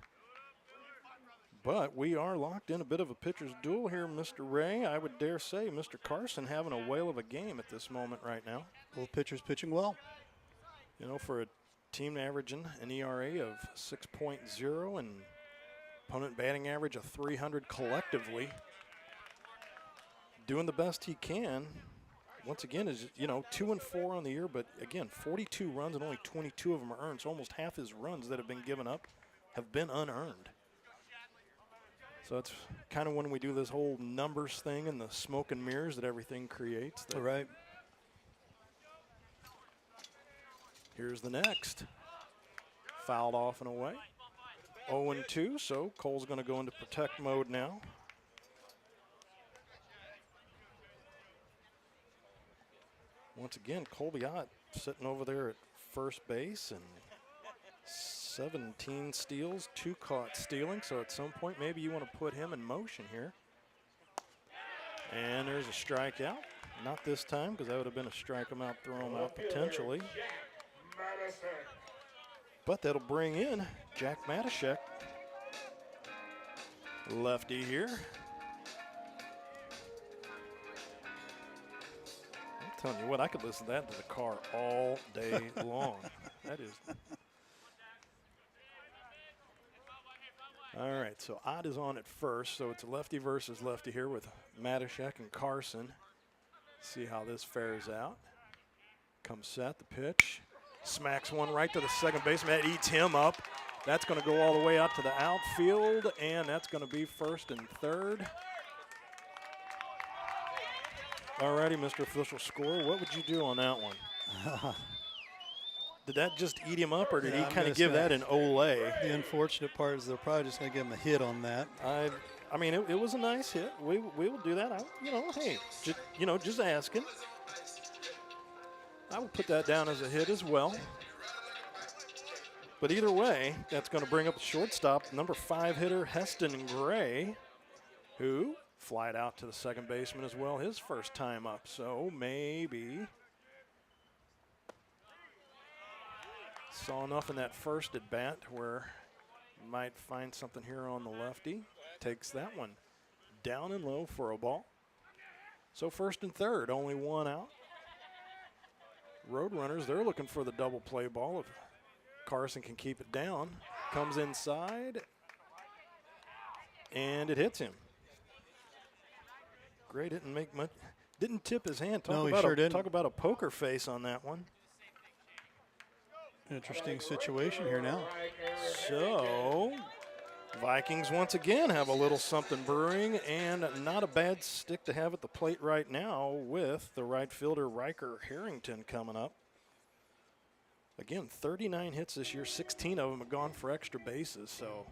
S13: But we are locked in a bit of a pitcher's duel here, Mr. Ray. I would dare say Mr. Carson having a whale of a game at this moment right now.
S1: Both pitchers pitching well.
S13: You know, for a team averaging an ERA of 6.0 and opponent batting average of 300 collectively, doing the best he can. Once again, is 2-4 on the year, but again, 42 runs and only 22 of them are earned. So almost half his runs that have been given up have been unearned. So it's kind of when we do this whole numbers thing and the smoke and mirrors that everything creates.
S1: All right.
S13: Here's the next. Fouled off and away. 0-2, so Cole's going to go into protect mode now. Once again, Kobiot sitting over there at first base and 17 steals, 2 caught stealing. So at some point, maybe you want to put him in motion here. And there's a strikeout. Not this time, because that would have been a strike him out, throw him out potentially. But that'll bring in Jack Matashek, lefty here. I'm telling you what, I could listen to that in the car all day long. That is. All right, so Ott is on at first, so it's a lefty versus lefty here with Matashek and Carson. See how this fares out. Comes set, the pitch. Smacks one right to the second baseman. That eats him up. That's going to go all the way out to the outfield, and that's going to be first and third. All righty, Mr. Official Scorer, what would you do on that one? Did that just eat him up, or did he kind of give that an olay?
S1: The unfortunate part is they're probably just going to give him a hit on that.
S13: I mean, it was a nice hit. We will do that. Hey, just asking. I would put that down as a hit as well. But either way, that's going to bring up the shortstop, number 5 hitter, Heston Gray, who flied out to the second baseman as well, his first time up. So maybe saw enough in that first at bat where might find something here on the lefty. Takes that one down and low for a ball. So first and third, only one out. Roadrunners, they're looking for the double play ball. If Carson can keep it down, comes inside, and it hits him. Gray didn't make much, didn't tip his hand.
S1: No, he sure didn't.
S13: Talk about a poker face on that one.
S1: Interesting situation here now.
S13: So, Vikings once again have a little something brewing, and not a bad stick to have at the plate right now with the right fielder Riker Harrington coming up. Again, 39 hits this year, 16 of them have gone for extra bases, so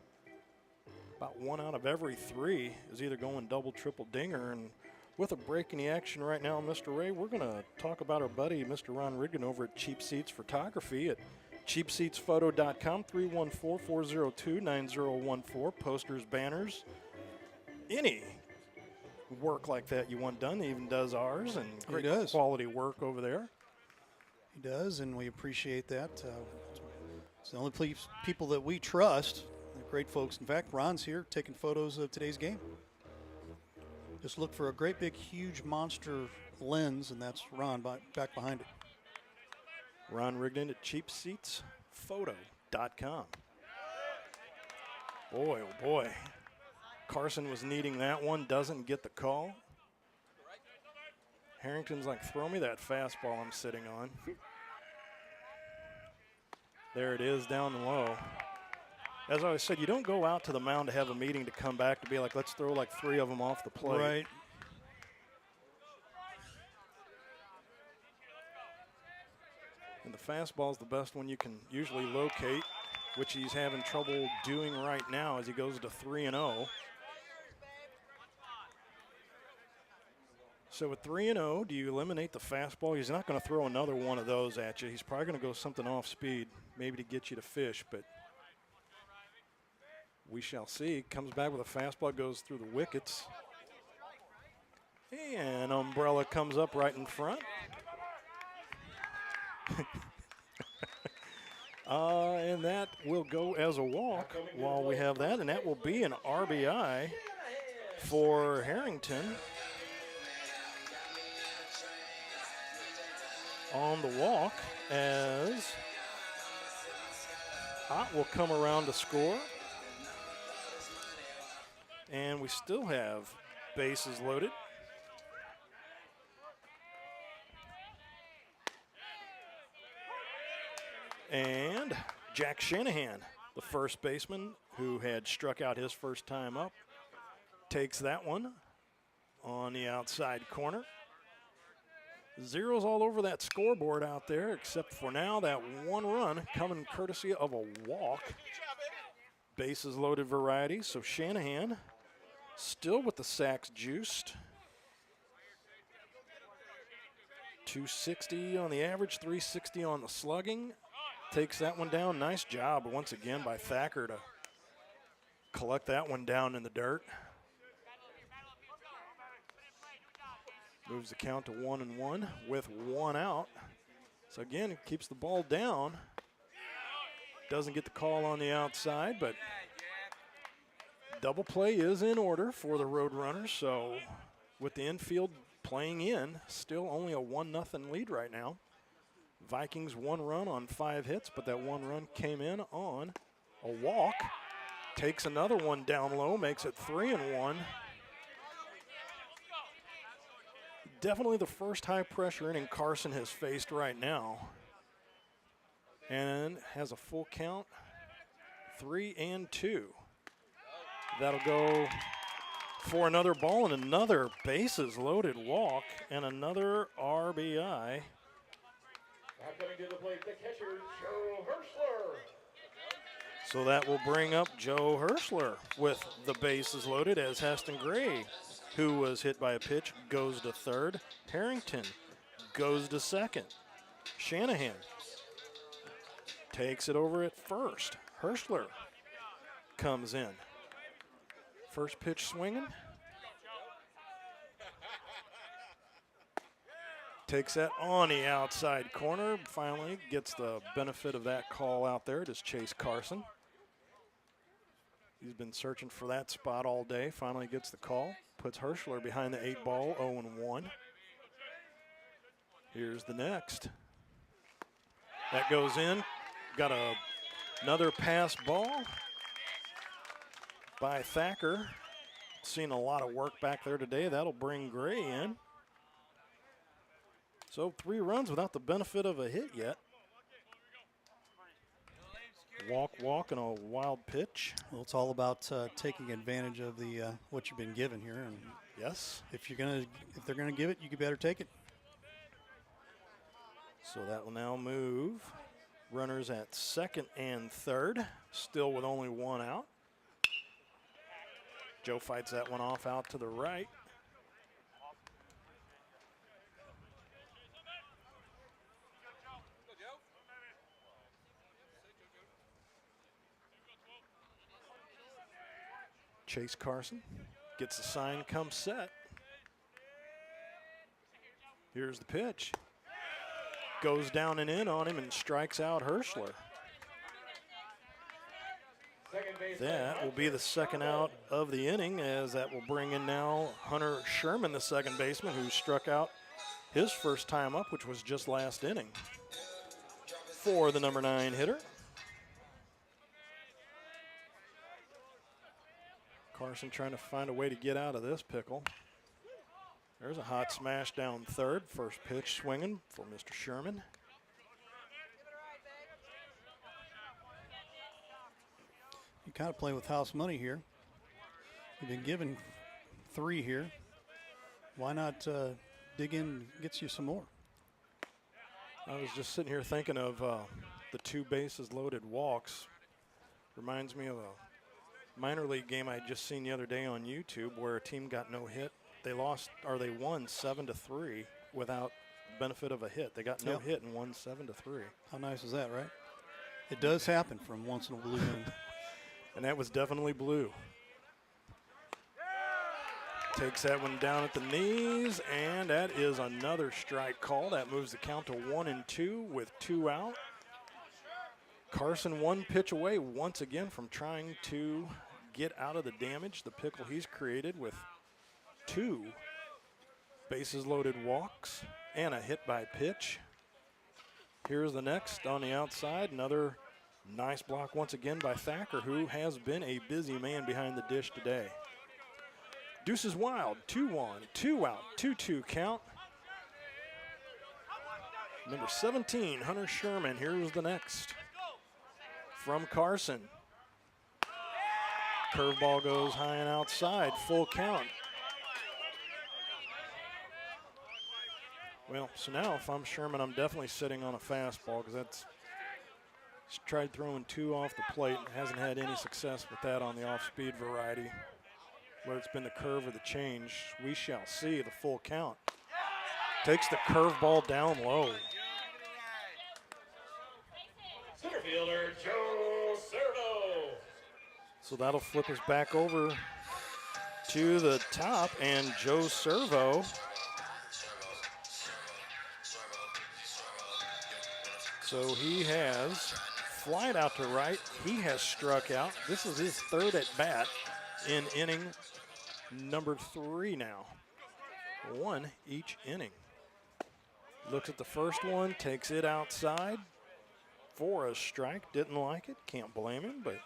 S13: about 1 out of every 3 is either going double, triple dinger. And with a break in the action right now, Mr. Ray, we're going to talk about our buddy, Mr. Ron Riggin over at Cheap Seats Photography at cheapseatsphoto.com, 314-402-9014. Posters, banners, any work like that you want done, he even does ours, and great quality work over there.
S1: He does, and we appreciate that. It's the only people that we trust. They're great folks. In fact, Ron's here taking photos of today's game. Just look for a great big huge monster lens, and that's Ron back behind it.
S13: Ron rigged in at cheapseatsphoto.com. Boy, oh boy. Carson was needing that one, doesn't get the call. Harrington's like, throw me that fastball I'm sitting on. There it is, down low. As I always said, you don't go out to the mound to have a meeting to come back to be like, let's throw like 3 of them off the plate.
S1: Right.
S13: And the fastball is the best one you can usually locate, which he's having trouble doing right now as he goes to 3-0. So with 3-0, do you eliminate the fastball? He's not going to throw another one of those at you. He's probably going to go something off speed, maybe to get you to fish, but we shall see. Comes back with a fastball, goes through the wickets. And umbrella comes up right in front. And that will go as a walk while we have that, and that will be an RBI for Harrington. On the walk, as Ott will come around to score. And we still have bases loaded. And Jack Shanahan, the first baseman who had struck out his first time up, takes that one on the outside corner. Zeros all over that scoreboard out there, except for now that one run coming courtesy of a walk. Bases loaded variety, so Shanahan still with the sacks juiced. 260 on the average, 360 on the slugging. Takes that one down. Nice job once again by Thacker to collect that one down in the dirt. Moves the count to 1-1 with 1 out. So again, it keeps the ball down. Doesn't get the call on the outside, but double play is in order for the Roadrunners. So with the infield playing in, still only a 1-0 lead right now. Vikings 1 run on 5 hits, but that 1 run came in on a walk. Takes another one down low, makes it 3-1. Definitely the first high pressure inning Carson has faced right now. And has a full count, 3-2. That'll go for another ball and another bases loaded walk and another RBI.
S2: Coming to the plate, the catcher, Joe Hirschler.
S13: So that will bring up Joe Hirschler with the bases loaded as Heston Gray, who was hit by a pitch, goes to third. Harrington goes to second. Shanahan takes it over at first. Hirschler comes in. First pitch swinging. Takes that on the outside corner. Finally gets the benefit of that call out there. It is Chase Carson. He's been searching for that spot all day. Finally gets the call. Puts Hirschler behind the 8 ball, 0-1. Here's the next. That goes in. Got another pass ball by Thacker. Seen a lot of work back there today. That'll bring Gray in. So 3 runs without the benefit of a hit yet. Walk, and a wild pitch.
S1: Well, it's all about taking advantage of the what you've been given here. And
S13: yes,
S1: if they're gonna give it, you better take it.
S13: So that will now move runners at second and third, still with only 1 out. Joe fights that one off out to the right. Chase Carson gets the sign, comes set. Here's the pitch. goes down and in on him and strikes out Hirschler. That will be the second out of the inning, as that will bring in now Hunter Sherman, the second baseman, who struck out his first time up, which was just last inning, for the number 9 hitter. Carson trying to find a way to get out of this pickle. There's a hot smash down third. First pitch swinging for Mr. Sherman.
S1: You kind of play with house money here. You've been given 3 here. Why not dig in and get you some more?
S13: I was just sitting here thinking of the 2 bases loaded walks. Reminds me of a minor league game I had just seen the other day on YouTube where a team got no hit. They lost, or they won 7-3 without benefit of a hit. They got no hit and won 7-3.
S1: How nice is that, right? It does happen from once in a blue moon.
S13: And that was definitely blue. Takes that one down at the knees, and that is another strike call. That moves the count to 1-2 with 2 out. Carson 1 pitch away once again from trying to get out of the damage, the pickle he's created with 2 bases loaded walks and a hit by pitch. Here's the next on the outside, another nice block once again by Thacker, who has been a busy man behind the dish today. Deuces wild, 2-1, 2 out, 2-2 count. Number 17, Hunter Sherman. Here's the next from Carson. Curveball goes high and outside, full count. Well, so now if I'm Sherman, I'm definitely sitting on a fastball, because that's tried throwing 2 off the plate and hasn't had any success with that on the off-speed variety. Whether it's been the curve or the change, we shall see. The full count. Takes the curveball down low.
S2: Center fielder Joe Servo.
S13: So that'll flip us back over to the top, and Joe Servo so he has flied out to right. He has struck out. This is his 3rd at bat in inning number 3 now. 1 each inning. Looks at the first one, takes it outside for a strike. Didn't like it. Can't blame him, but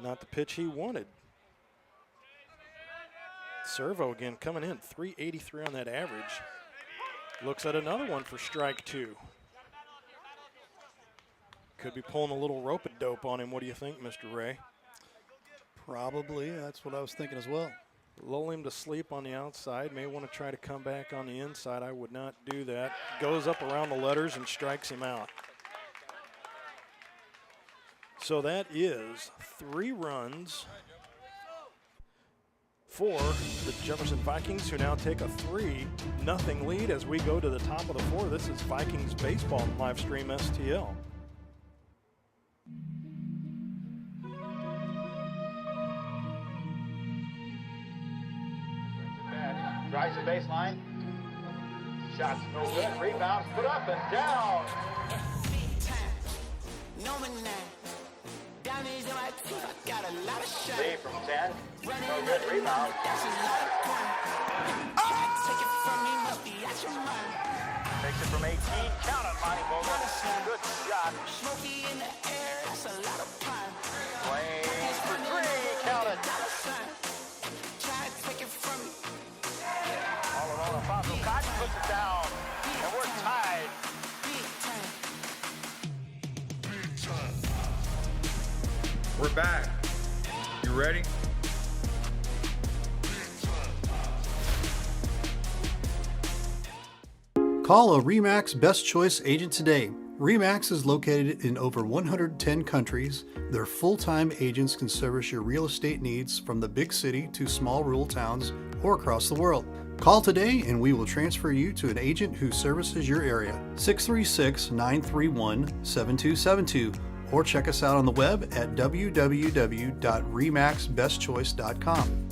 S13: not the pitch he wanted. Servo again coming in, 383 on that average. Looks at another one for strike 2. Could be pulling a little rope-a-dope on him. What do you think, Mr. Ray?
S1: Probably. That's what I was thinking as well.
S13: Lull him to sleep on the outside. May want to try to come back on the inside. I would not do that. Goes up around the letters and strikes him out. So that is 3 runs for the Jefferson Vikings, who now take a 3-0 lead as we go to the top of the 4. This is Vikings baseball on live stream STL.
S3: Drives the baseline. Shots no good. Rebounds put up and down. Lee from 10. No good. Rebound. Makes it from 18. Count on Monty Vogel. Good shot. Smoky in the air. That's a lot of fun. Plays for 3. Count it. Try to take it from me. All around Alfonso Cotton puts it down, and we're tied.
S17: We're back. You ready?
S1: Call a RE/MAX Best Choice agent today. RE/MAX is located in over 110 countries. Their full-time agents can service your real estate needs from the big city to small rural towns or across the world. Call today and we will transfer you to an agent who services your area. 636-931-7272, or check us out on the web at www.remaxbestchoice.com.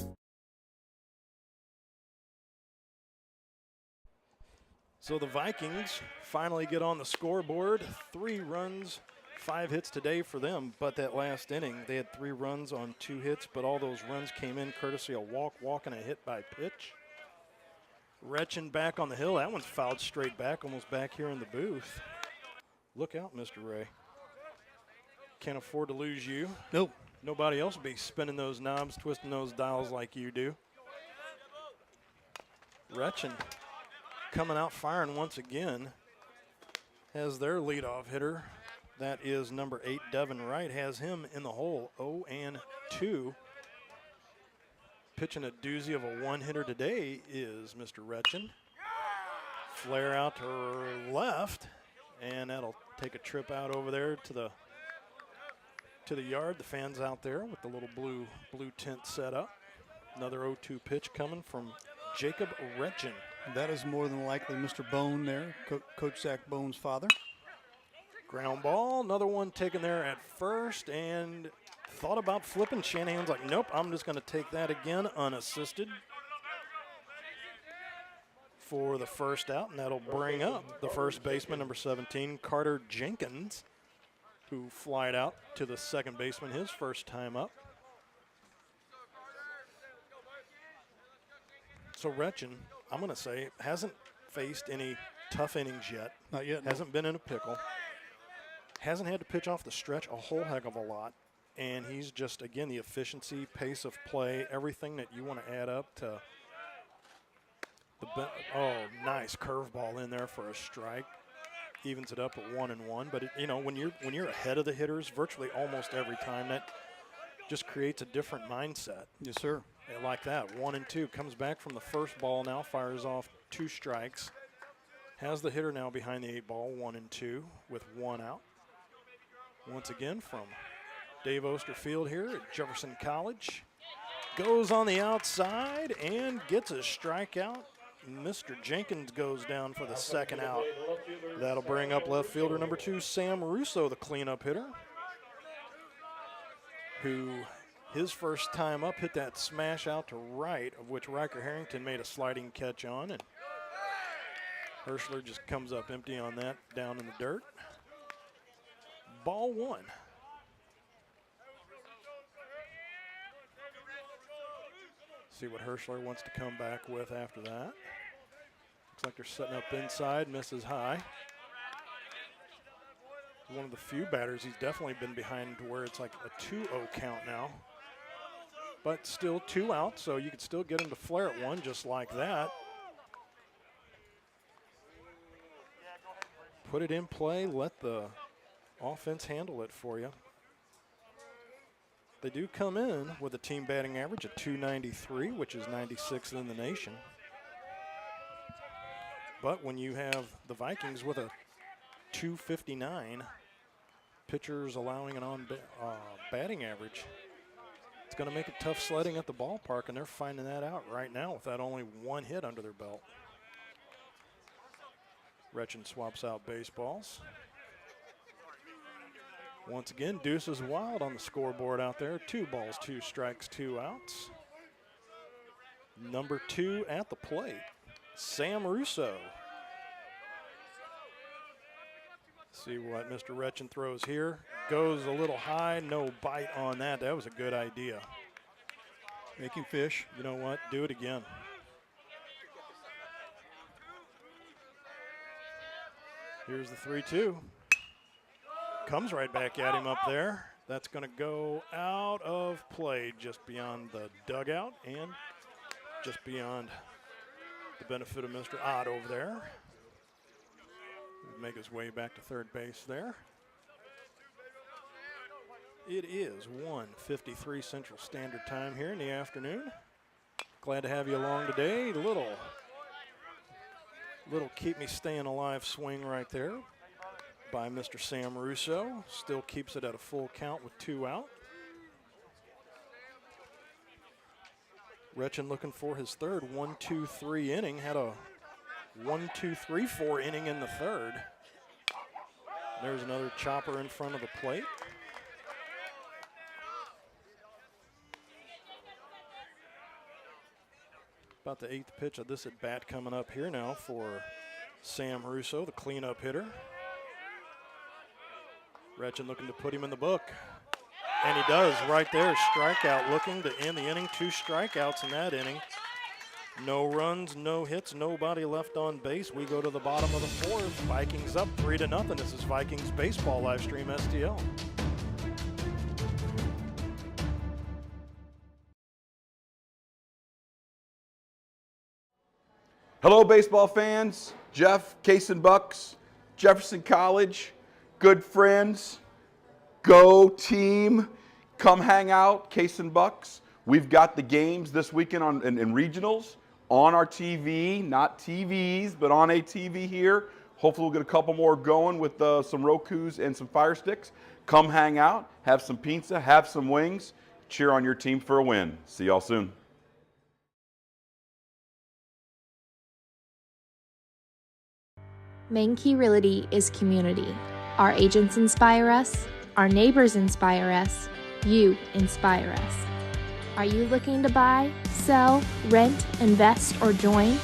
S13: So the Vikings finally get on the scoreboard. 3 runs, 5 hits today for them. But that last inning, they had 3 runs on 2 hits, but all those runs came in courtesy of walk, and a hit by pitch. Retchen back on the hill. That one's fouled straight back, almost back here in the booth. Look out, Mr. Ray. Can't afford to lose you.
S1: Nope.
S13: Nobody else will be spinning those knobs, twisting those dials like you do. Retchen coming out firing once again. Has their leadoff hitter. That is number 8, Devin Wright. Has him in the hole, 0-2. Pitching a doozy of a one-hitter today is Mr. Retchen. Flare out to left, and that'll take a trip out over there to the yard. The fans out there with the little blue tent set up. Another 0-2 pitch coming from Jacob Retchen.
S1: That is more than likely Mr. Bone there, Coach Zach Bone's father.
S13: Ground ball, another one taken there at first, and thought about flipping. Shanahan's like, nope, I'm just going to take that again unassisted for the first out, and that'll bring up the first baseman, number 17, Carter Jenkins, who flied out to the second baseman his first time up. So Retchen, I'm going to say, hasn't faced any tough innings yet.
S1: Not yet.
S13: Hasn't been in a pickle. Hasn't had to pitch off the stretch a whole heck of a lot. And he's just, again, the efficiency, pace of play, everything that you want to add up to the nice curveball in there for a strike. Evens it up at 1-1. But, when you're ahead of the hitters virtually almost every time, that just creates a different mindset.
S1: Yes, sir.
S13: I like that. 1-2. Comes back from the first ball, now fires off 2 strikes. Has the hitter now behind the 8 ball, 1-2 with 1 out. Once again from Dave Osterfield here at Jefferson College. Goes on the outside and gets a strikeout. Mr. Jenkins goes down for the second out. That'll bring up left fielder number 2, Sam Russo, the cleanup hitter, who his first time up hit that smash out to right, of which Riker Harrington made a sliding catch on, and Herschler just comes up empty on that down in the dirt. Ball 1. See what Herschler wants to come back with after that. Looks like they're setting up inside, misses high. One of the few batters he's definitely been behind to where it's like a 2-0 count now. But still 2 out, so you could still get him to flare at 1 just like that. Put it in play, let the offense handle it for you. They do come in with a team batting average of .293, which is 96th in the nation. But when you have the Vikings with a .259, pitchers allowing an on batting average, it's going to make it tough sledding at the ballpark, and they're finding that out right now with that only 1 hit under their belt. Retchen swaps out baseballs. Once again, Deuce is wild on the scoreboard out there. 2 balls, 2 strikes, 2 outs. Number 2 at the plate, Sam Russo. See what Mr. Retchen throws here. Goes a little high, no bite on that. That was a good idea.
S1: Making fish.
S13: You know what? Do it again. Here's the 3-2. Comes right back at him up there. That's going to go out of play just beyond the dugout and just beyond the benefit of Mr. Ott over there. Make his way back to third base there. It is 1:53 Central Standard Time here in the afternoon. Glad to have you along today. Little keep me staying alive swing right there by Mr. Sam Russo. Still keeps it at a full count with 2 out. Retchen looking for his third 1-2-3 inning. Had a 1-2-3-4 inning in the third. There's another chopper in front of the plate. About the 8th pitch of this at bat coming up here now for Sam Russo, the cleanup hitter. Gretchen looking to put him in the book. And he does right there. Strikeout looking to end the inning. 2 strikeouts in that inning. No runs, no hits, nobody left on base. We go to the bottom of the 4th. Vikings up 3-0. This is Vikings Baseball Livestream STL.
S4: Hello, baseball fans. Jeff, Case and Bucks, Jefferson College, good friends. Go team. Come hang out, Case and Bucks. We've got the games this weekend in regionals on our TV, not TVs, but on a TV here. Hopefully we'll get a couple more going with some Rokus and some Fire Sticks. Come hang out, have some pizza, have some wings, cheer on your team for a win. See y'all soon.
S8: Main Key Realty is community. Our agents inspire us, our neighbors inspire us, you inspire us. Are you looking to buy, sell, rent, invest, or join?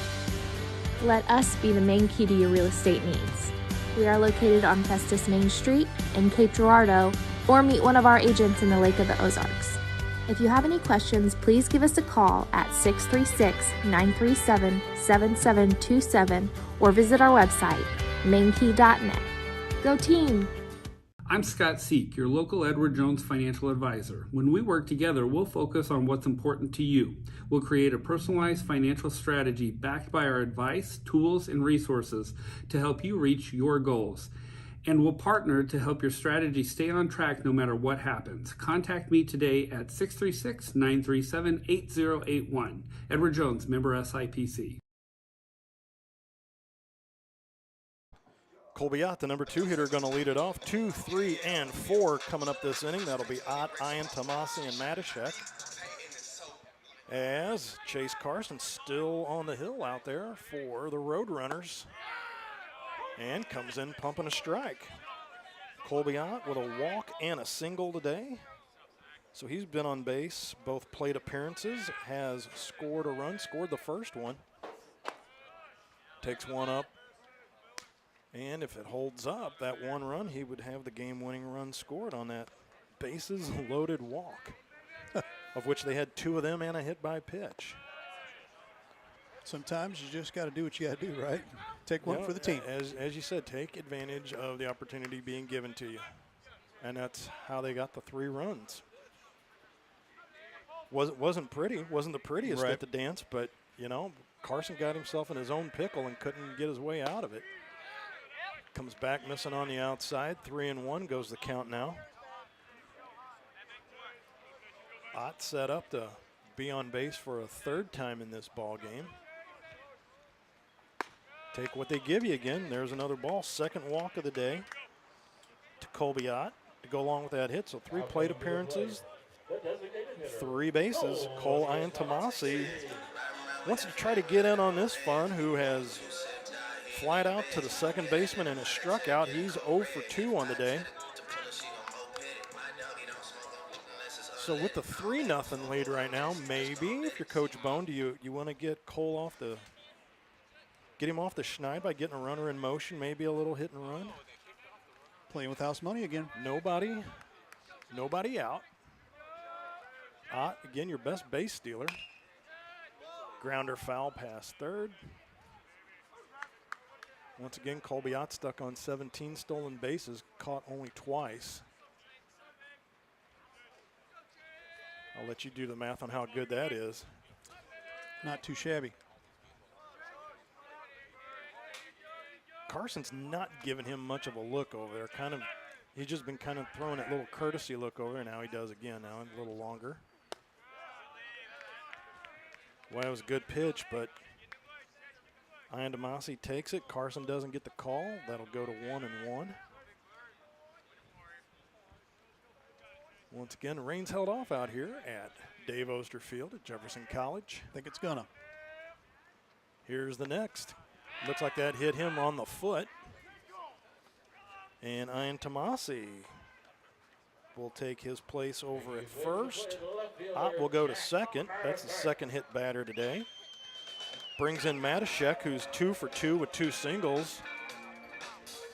S8: Let us be the main key to your real estate needs. We are located on Festus Main Street in Cape Girardeau, or meet one of our agents in the Lake of the Ozarks. If you have any questions, please give us a call at 636-937-7727 or visit our website, mainkey.net. Go team!
S16: I'm Scott Seek, your local Edward Jones financial advisor. When we work together, we'll focus on what's important to you. We'll create a personalized financial strategy backed by our advice, tools, and resources to help you reach your goals. And we'll partner to help your strategy stay on track no matter what happens. Contact me today at 636-937-8081. Edward Jones, member SIPC.
S13: Colby Ott, the number 2 hitter, going to lead it off. 2, 3, and 4 coming up this inning. That'll be Ott, Ian, Tomasi, and Matishek. As Chase Carson still on the hill out there for the Roadrunners. And comes in pumping a strike. Colby Ott with a walk and a single today. So he's been on base, both plate appearances, has scored a run, scored the first one. Takes one up. And if it holds up, that 1 run, he would have the game-winning run scored on that bases-loaded walk, of which they had 2 of them and a hit by pitch.
S1: Sometimes you just got to do what you got to do, right? Take one for the team.
S13: As you said, take advantage of the opportunity being given to you. And that's how they got the 3 runs. Wasn't pretty, wasn't the prettiest at the dance, but, you know, Carson got himself in his own pickle and couldn't get his way out of it. Comes back missing on the outside. 3-1 goes the count now. Ott set up to be on base for a 3rd time in this ball game. Take what they give you again. There's another ball. 2nd walk of the day to Colby Ott to go along with that hit. So 3 plate appearances, 3 bases. Cole Ian Tomasi wants to try to get in on this fun, who has flied out to the 2nd baseman and has struck out. He's 0 for 2 on the day. So with the 3-0 lead right now, maybe if you're Coach Bone, do you want to get Cole off the, get him off the schneid by getting a runner in motion, maybe a little hit and run?
S1: Playing with house money again.
S13: Nobody out. Ott, again, your best base stealer. Grounder foul past 3rd. Once again, Colby Ott stuck on 17 stolen bases, caught only twice. I'll let you do the math on how good that is.
S1: Not too shabby.
S13: Carson's not giving him much of a look over there. He's just been kind of throwing that little courtesy look over there. Now he does again, now a little longer. Well, it was a good pitch, but Ian Tomasi takes it. Carson doesn't get the call. That'll go to 1-1. Once again, rain's held off out here at Dave Oster Field at Jefferson College.
S1: I think it's gonna.
S13: Here's the next. Looks like that hit him on the foot. And Ian Tomasi will take his place over at first. Ott will go to 2nd. That's the 2nd hit batter today. Brings in Matashek, who's 2 for 2 with 2 singles.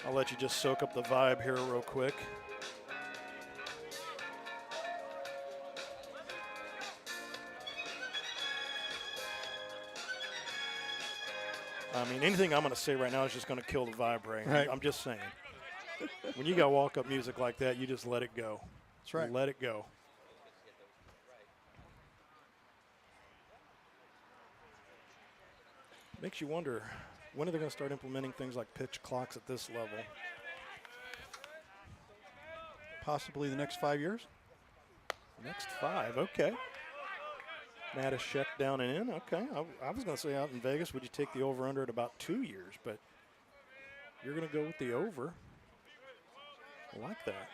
S13: I'll let you just soak up the vibe here real quick. I mean, anything I'm going to say right now is just going to kill the vibe, Ray.
S1: Right.
S13: I'm just saying. When you got walk-up music like that, you just let it go.
S1: That's right.
S13: Let it go. Makes you wonder, when are they going to start implementing things like pitch clocks at this level?
S1: Possibly the next 5 years.
S13: Next 5, okay. Matashek down and in, okay. I was going to say out in Vegas, would you take the over-under at about 2 years, but you're going to go with the over. I like that.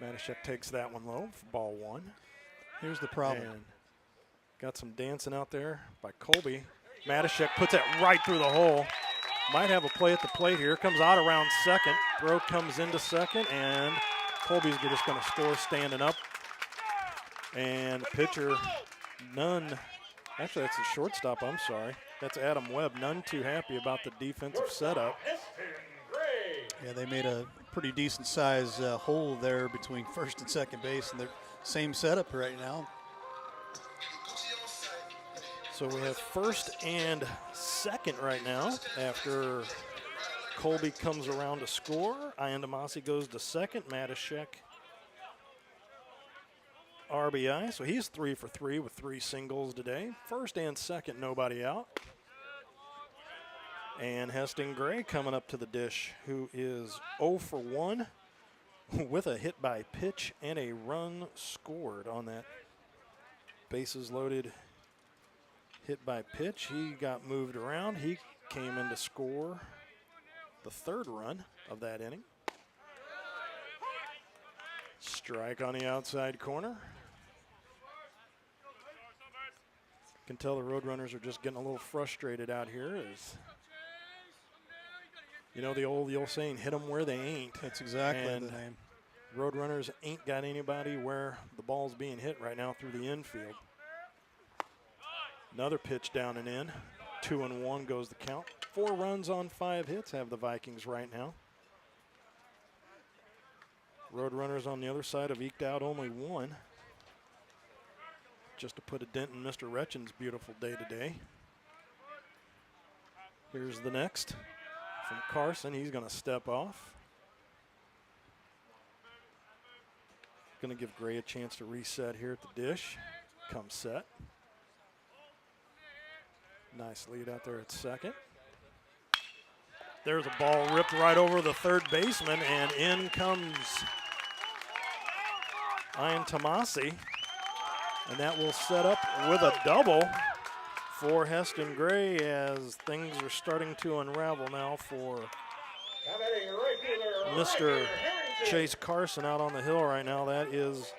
S13: Matashek takes that one low for ball 1.
S1: Here's the problem.
S13: And got some dancing out there by Colby. Matashek puts it right through the hole. Might have a play at the plate here. Comes out around second. Throw comes into second, and Colby's just going to score standing up. And pitcher, actually that's a shortstop, I'm sorry. That's Adam Webb. None too happy about the defensive setup.
S1: Yeah, they made a pretty decent size hole there between first and second base, and they're same setup right now.
S13: So we have first and second right now after Colby comes around to score. Iandamasi goes to second. Matashek RBI. So he's 3 for 3 with 3 singles today. First and second, nobody out. And Heston Gray coming up to the dish, who is 0 for 1 with a hit by pitch and a run scored on that bases loaded hit by pitch. He got moved around. He came in to score the 3rd run of that inning. Strike on the outside corner. Can tell the Roadrunners are just getting a little frustrated out here. As you know, the old saying, hit them where they ain't.
S1: That's exactly
S13: and
S1: the name.
S13: Roadrunners ain't got anybody where the ball's being hit right now through the infield. Another pitch down and in. 2-1 goes the count. 4 runs on 5 hits have the Vikings right now. Roadrunners on the other side have eked out only 1. Just to put a dent in Mr. Retchin's beautiful day today. Here's the next from Carson. He's going to step off. Going to give Gray a chance to reset here at the dish. Come set. Nice lead out there at second. There's a ball ripped right over the third baseman, and in comes Iandamasi. And that will set up with a double for Heston Gray as things are starting to unravel now for Mr. Chase Carson out on the hill right now. That is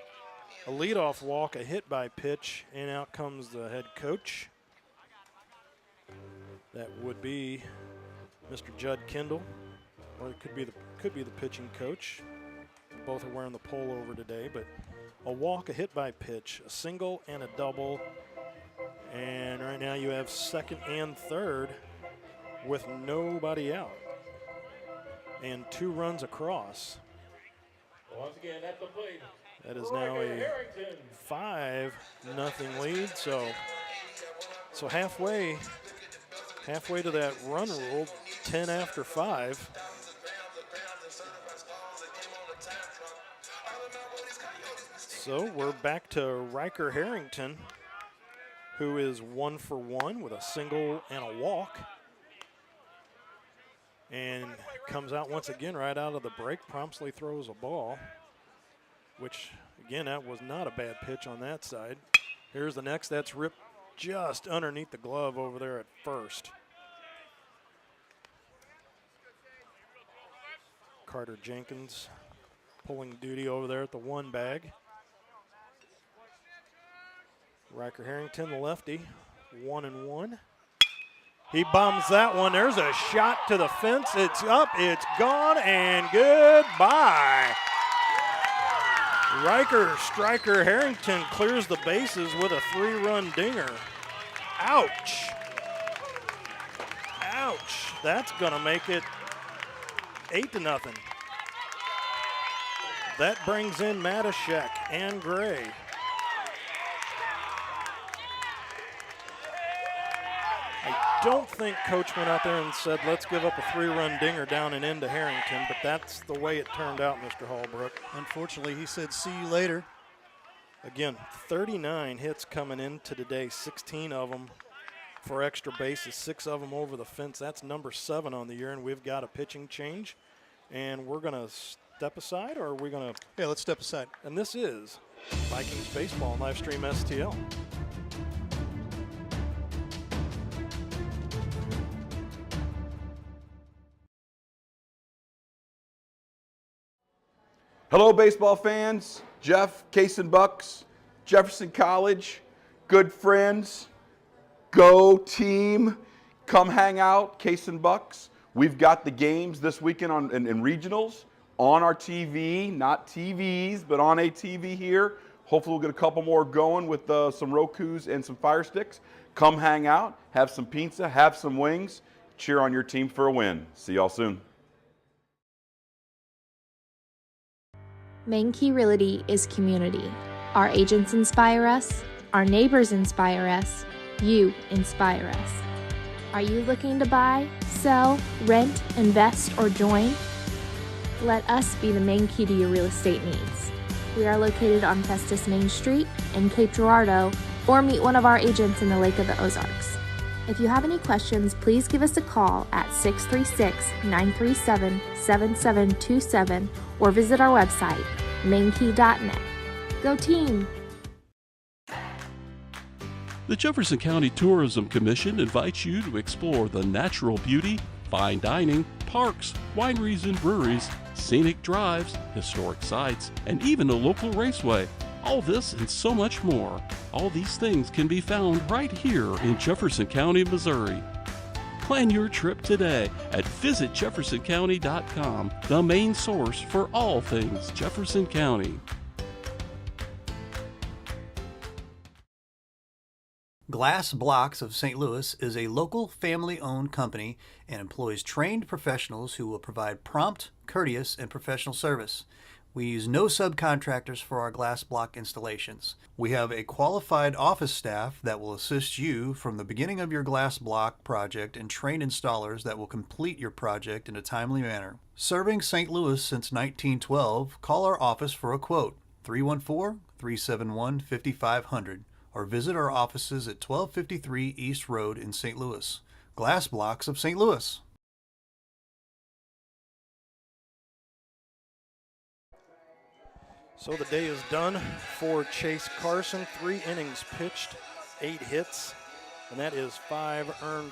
S13: a leadoff walk, a hit by pitch, and out comes the head coach. That would be Mr. Judd Kendall, or it could be the pitching coach. Both are wearing the pullover today, but a walk, a hit by pitch, a single and a double. And right now you have second and third with nobody out. And 2 runs across.
S2: Once again at the plate.
S13: That is now a 5-0 lead. So halfway to that run rule, 10 after 5. So we're back to Riker Harrington, who is 1 for 1 with a single and a walk. And comes out once again right out of the break, promptly throws a ball, which, again, that was not a bad pitch on that side. Here's the next. That's ripped just underneath the glove over there at first. Carter Jenkins pulling duty over there at the 1 bag. Riker Harrington, the lefty, 1-1. He bombs that one. There's a shot to the fence. It's up, it's gone, and goodbye. Riker Striker Harrington clears the bases with a 3-run dinger. Ouch. Ouch. That's going to make it 8-0. That brings in Matashek and Gray. I don't think Coach went out there and said, let's give up a 3-run dinger down and into Harrington, but that's the way it turned out, Mr. Hallbrook.
S1: Unfortunately, he said, see you later.
S13: Again, 39 hits coming into today, 16 of them for extra bases, 6 of them over the fence. That's number 7 on the year, and we've got a pitching change. And we're going to step aside, or are we going to?
S1: Yeah, let's step aside.
S13: And this is Vikings Baseball on Livestream STL.
S4: Hello, baseball fans. Jeff, Case and Bucks, Jefferson College, good friends, go team. Come hang out, Case and Bucks. We've got the games this weekend in regionals on our TV, not TVs, but on a TV here. Hopefully we'll get a couple more going with some Rokus and some Fire Sticks. Come hang out, have some pizza, have some wings, cheer on your team for a win. See y'all soon.
S8: Main Key Realty is community. Our agents inspire us, our neighbors inspire us, you inspire us. Are you looking to buy, sell, rent, invest, or join? Let us be the main key to your real estate needs. We are located on Festus Main Street in Cape Girardeau, or meet one of our agents in the Lake of the Ozarks. If you have any questions, please give us a call at 636-937-7727 or visit our website, mainkey.net. Go team!
S5: The Jefferson County Tourism Commission invites you to explore the natural beauty, fine dining, parks, wineries and breweries, scenic drives, historic sites, and even a local raceway. All this and so much more. All these things can be found right here in Jefferson County, Missouri. Plan your trip today at visitjeffersoncounty.com, the main source for all things Jefferson County.
S1: Glass Blocks of St. Louis is a local family-owned company and employs trained professionals who will provide prompt, courteous, and professional service. We use no subcontractors for our glass block installations. We have a qualified office staff that will assist you from the beginning of your glass block project and trained installers that will complete your project in a timely manner. Serving St. Louis since 1912, call our office for a quote, 314-371-5500. Or visit our offices at 1253 East Road in St. Louis. Glass Blocks of St. Louis.
S13: So the day is done for Chase Carson. 3 innings pitched, 8 hits, and that is 8 earned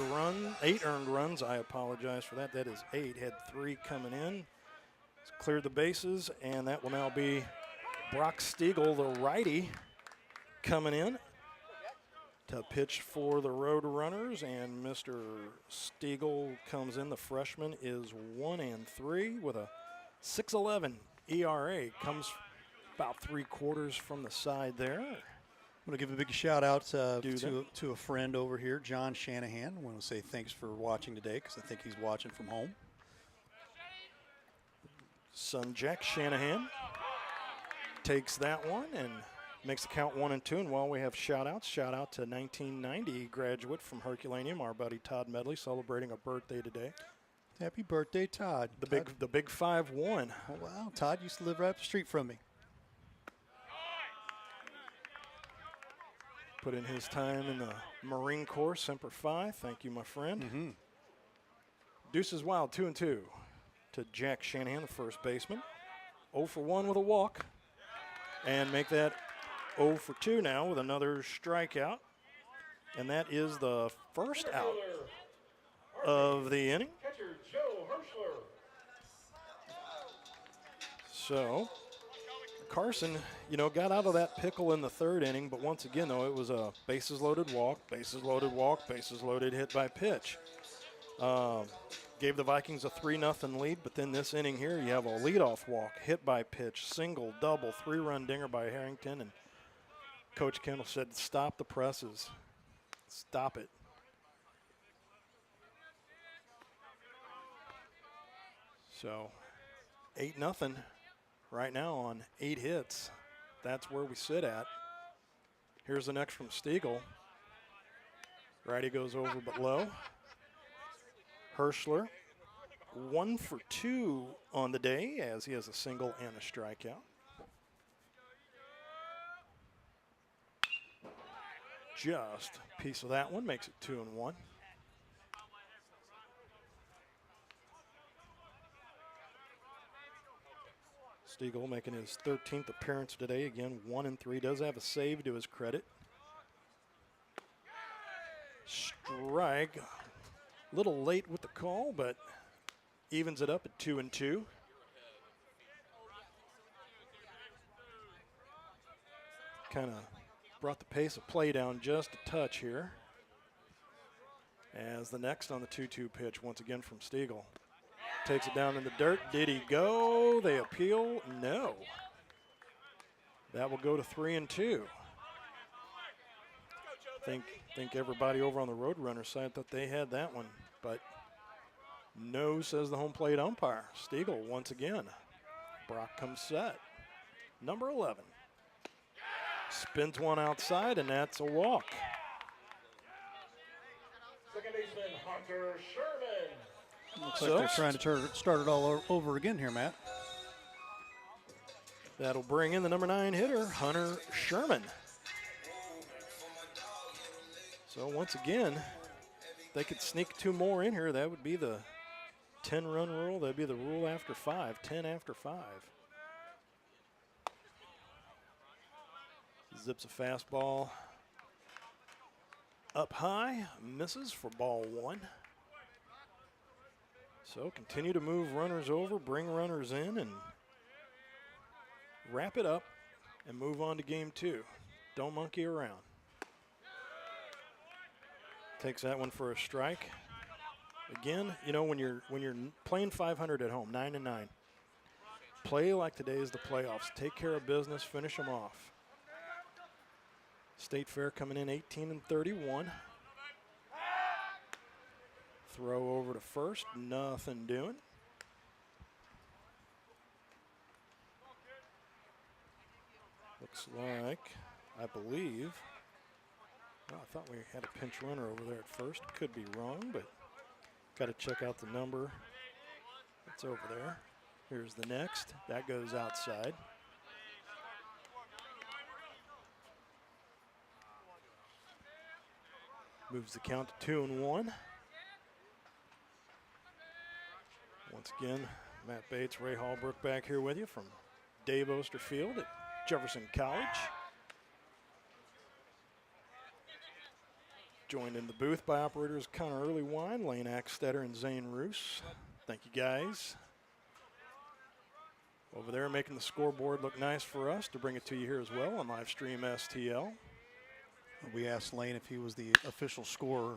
S13: runs. I apologize for that. That is 8. Had 3 coming in. He's cleared the bases, and that will now be Brock Stiegel, the righty, coming in to pitch for the Road Runners, and Mr. Stiegel comes in. The freshman is 1-3 with a 6.11 ERA. Comes about 3/4 from the side there.
S1: I'm going to give a big shout out to a friend over here, John Shanahan. I want to say thanks for watching today because I think he's watching from home.
S13: Son Jack Shanahan takes that one and makes the count 1-2. And while we have shout-outs, shout-out to 1990 graduate from Herculaneum, our buddy Todd Medley, celebrating a birthday today.
S1: Happy birthday, Todd.
S13: The big 5-1.
S1: Oh, wow. Todd used to live right up the street from me.
S13: Put in his time in the Marine Corps, Semper Fi. Thank you, my friend.
S1: Mm-hmm.
S13: Deuces wild, 2-2 to Jack Shanahan, the first baseman. 0-for-1 with a walk. And make that 0-for-2 now with another strikeout. And that is the first out of the inning. So Carson, got out of that pickle in the 3rd inning, but once again, though, it was a bases loaded walk, bases loaded walk, bases loaded hit by pitch. Gave the Vikings a 3-0 lead, but then this inning here, you have a leadoff walk, hit by pitch, single, double, 3-run dinger by Harrington, and Coach Kendall said, stop the presses. stop it. So 8-0 right now on 8 hits. That's where we sit at. Here's the next from Stiegel. Righty goes over but low. Hirschler, 1 for 2 on the day as he has a single and a strikeout. Just a piece of that one makes it 2-1. Stiegel making his 13th appearance today. Again, 1-3. Does have a save to his credit. Strike. A little late with the call, but evens it up at 2-2. Kind of brought the pace of play down just a touch here. As the next on the 2-2 pitch, once again from Stiegel. Takes it down in the dirt. Did he go? They appeal. No. That will go to 3-2. Think everybody over on the Roadrunner side thought they had that one, but no, says the home plate umpire. Stiegel once again. Brock comes set. Number 11. Spins one outside, and that's a walk.
S2: Second baseman Hunter Sherman.
S1: Looks like they're trying to start it all over again here, Matt.
S13: That'll bring in the number 9 hitter, Hunter Sherman. So once again, they could sneak 2 more in here. That would be the 10-run rule. That'd be the rule after 5, 10 after 5. Zips a fastball up high, misses for ball 1. So continue to move runners over, bring runners in, and wrap it up and move on to game 2. Don't monkey around. Takes that one for a strike. Again, you know, when you're playing 500 at home, 9-9, play like today is the playoffs. Take care of business, finish them off. State Fair coming in 18-31. Throw over to first, nothing doing. Looks like, I believe, well, I thought we had a pinch runner over there at first. Could be wrong, but got to check out the number. It's over there. Here's the next. That goes outside. Moves the count to 2-1. Once again, Matt Bates, Ray Hallbrook back here with you from Dave Osterfield at Jefferson College. Joined in the booth by operators Connor Earlywine, Lane Axtetter, and Zane Roos. Thank you, guys. Over there making the scoreboard look nice for us to bring it to you here as well on live stream STL.
S1: We asked Lane if he was the official scorer.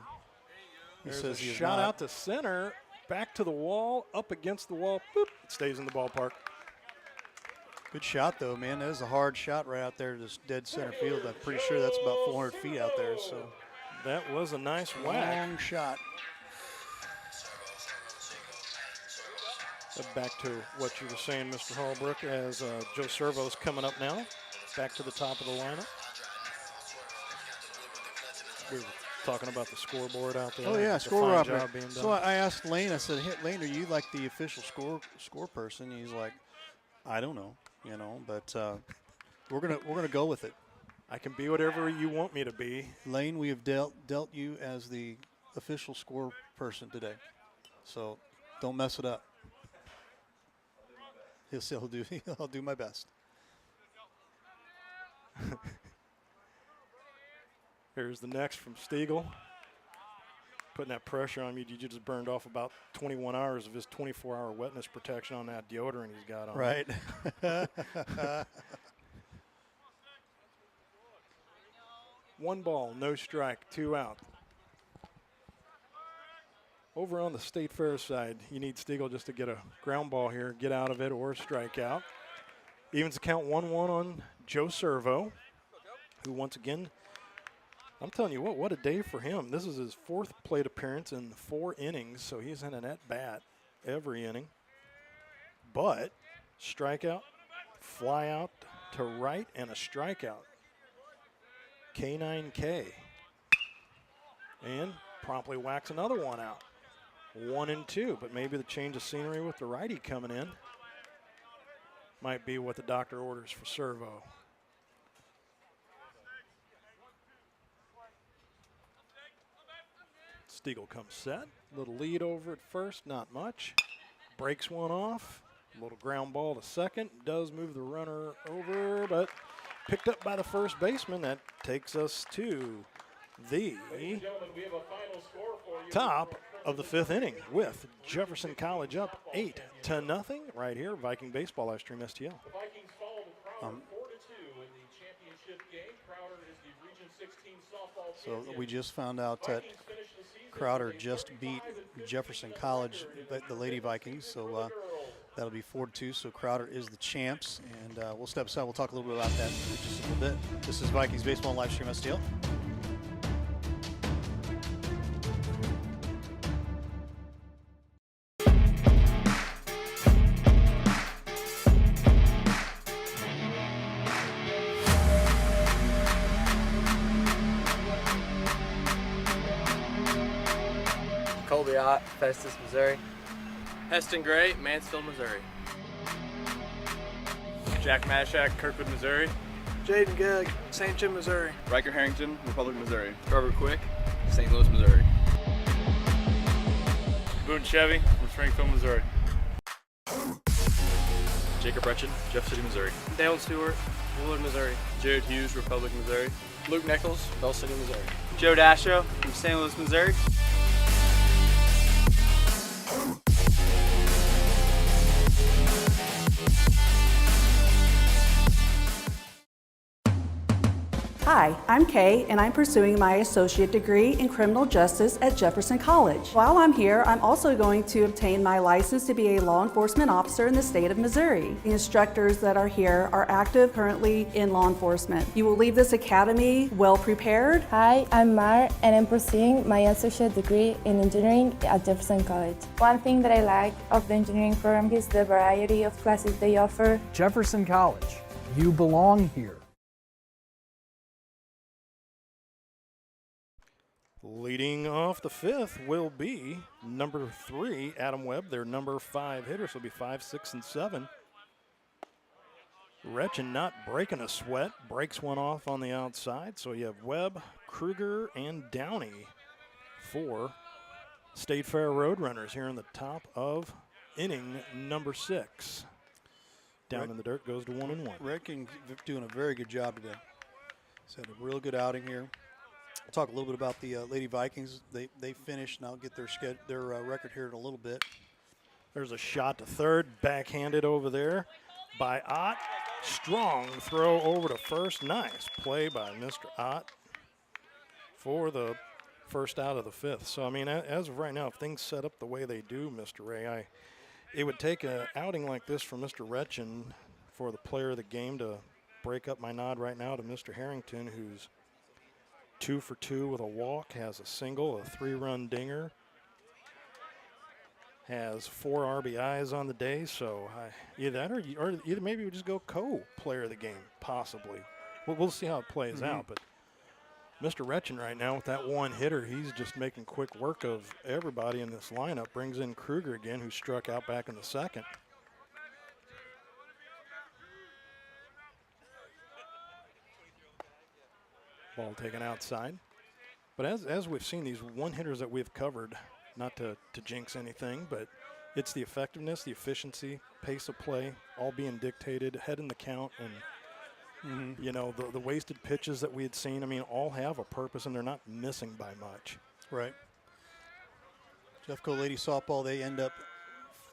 S1: He
S13: There's
S1: says
S13: a
S1: he is
S13: shot
S1: not.
S13: out to center, back to the wall, up against the wall, boop, it stays in the ballpark.
S1: Good shot, though, man. That was a hard shot right out there, just dead center field. I'm pretty sure that's about 400 feet out there. So
S13: that was a nice whack.
S1: Long shot.
S13: Back to what you were saying, Mr. Hallbrook, as Joe Servo's coming up now, back to the top of the lineup. We were talking about the scoreboard out there.
S1: Oh, yeah,
S13: the
S1: score
S13: fine
S1: operator.
S13: job being done.
S1: So I asked Lane, I said, hey, Lane, are you like the official score person? He's like, I don't know, but we're gonna go with it.
S13: I can be whatever you want me to be.
S1: Lane, we have dealt you as the official score person today. So don't mess it up. I'll do my best.
S13: Here's the next from Stiegel. Putting that pressure on you. You just burned off about 21 hours of his 24-hour wetness protection on that deodorant he's got on.
S1: Right.
S13: 1 ball, no strike, 2 out. Over on the State Fair side, you need Stiegel just to get a ground ball here, get out of it, or strike out. Evens the count 1-1 on Joe Servo, who once again I'm telling you what a day for him. This is his 4th plate appearance in 4 innings, so he's in an at-bat every inning. But strikeout, fly out to right, and a strikeout. K9K. And promptly whacks another one out. 1-2, but maybe the change of scenery with the righty coming in might be what the doctor orders for Servo. Stiegel comes set. Little lead over at first, not much. Breaks one off. A little ground ball to second. Does move the runner over, but picked up by the first baseman. That takes us to the top of the 5th inning with Jefferson College up 8-0 right here. Viking baseball live stream STL.
S2: The Vikings fall to Crowder 4-2 in the championship game. Crowder is the Region 16 softball
S1: So
S2: champion.
S1: we just found out that Crowder just beat Jefferson College, the Lady Vikings. So that'll be 4-2. So Crowder is the champs. And we'll step aside. We'll talk a little bit about that in just a little bit. This is Vikings baseball live stream STL.
S9: Colby Ott, Festus, Missouri. Heston Gray, Mansfield, Missouri.
S12: Jack Mashak, Kirkwood, Missouri.
S10: Jaden Gegg, St. Jim, Missouri.
S12: Riker Harrington, Republic, Missouri.
S9: Trevor Quick, St. Louis, Missouri.
S12: Boone Chevy from Springfield, Missouri.
S9: Jacob Retchen, Jeff City, Missouri.
S10: Dale Stewart, Willard, Missouri.
S12: Jared Hughes, Republic, Missouri.
S9: Luke Nichols, Bell City, Missouri.
S10: Joe Dasho from St. Louis, Missouri.
S18: Hi, I'm Kay, and I'm pursuing my associate degree in criminal justice at Jefferson College. While I'm here, I'm also going to obtain my license to be a law enforcement officer in the state of Missouri. The instructors that are here are active currently in law enforcement. You will leave this academy well prepared.
S19: Hi, I'm Mar, and I'm pursuing my associate degree in engineering at Jefferson College. One thing that I like of the engineering program is the variety of classes they offer.
S20: Jefferson College, you belong here.
S13: Leading off the 5th will be number 3, Adam Webb. Their number 5 hitter, so it'll be 5, 6, and 7. Retchen not breaking a sweat, breaks one off on the outside. So you have Webb, Kruger, and Downey for State Fair Roadrunners here in the top of inning number 6. Down in the dirt, goes to 1-1.
S1: Redking doing a very good job today. He's had a real good outing here. We'll talk a little bit about the Lady Vikings. They finished, and I'll get their record here in a little bit.
S13: There's a shot to third, backhanded over there by Ott. Strong throw over to first. Nice play by Mr. Ott for the first out of the 5th. So, I mean, as of right now, if things set up the way they do, Mr. Ray, it would take an outing like this from Mr. Retchen for the player of the game to break up my nod right now to Mr. Harrington, who's 2 for 2 with a walk, has a single, a 3-run dinger, has 4 RBIs on the day. So either that or either maybe we just go co-player of the game, possibly. We'll see how it plays out. But Mr. Retchen right now with that one hitter, he's just making quick work of everybody in this lineup. Brings in Kruger again, who struck out back in the 2nd. Ball taken outside. But as we've seen, these one-hitters that we've covered, not to jinx anything, but it's the effectiveness, the efficiency, pace of play, all being dictated, head in the count, and, you know, the wasted pitches that we had seen, I mean, all have a purpose, and they're not missing by much.
S1: Right. Jeffco Lady Softball, they end up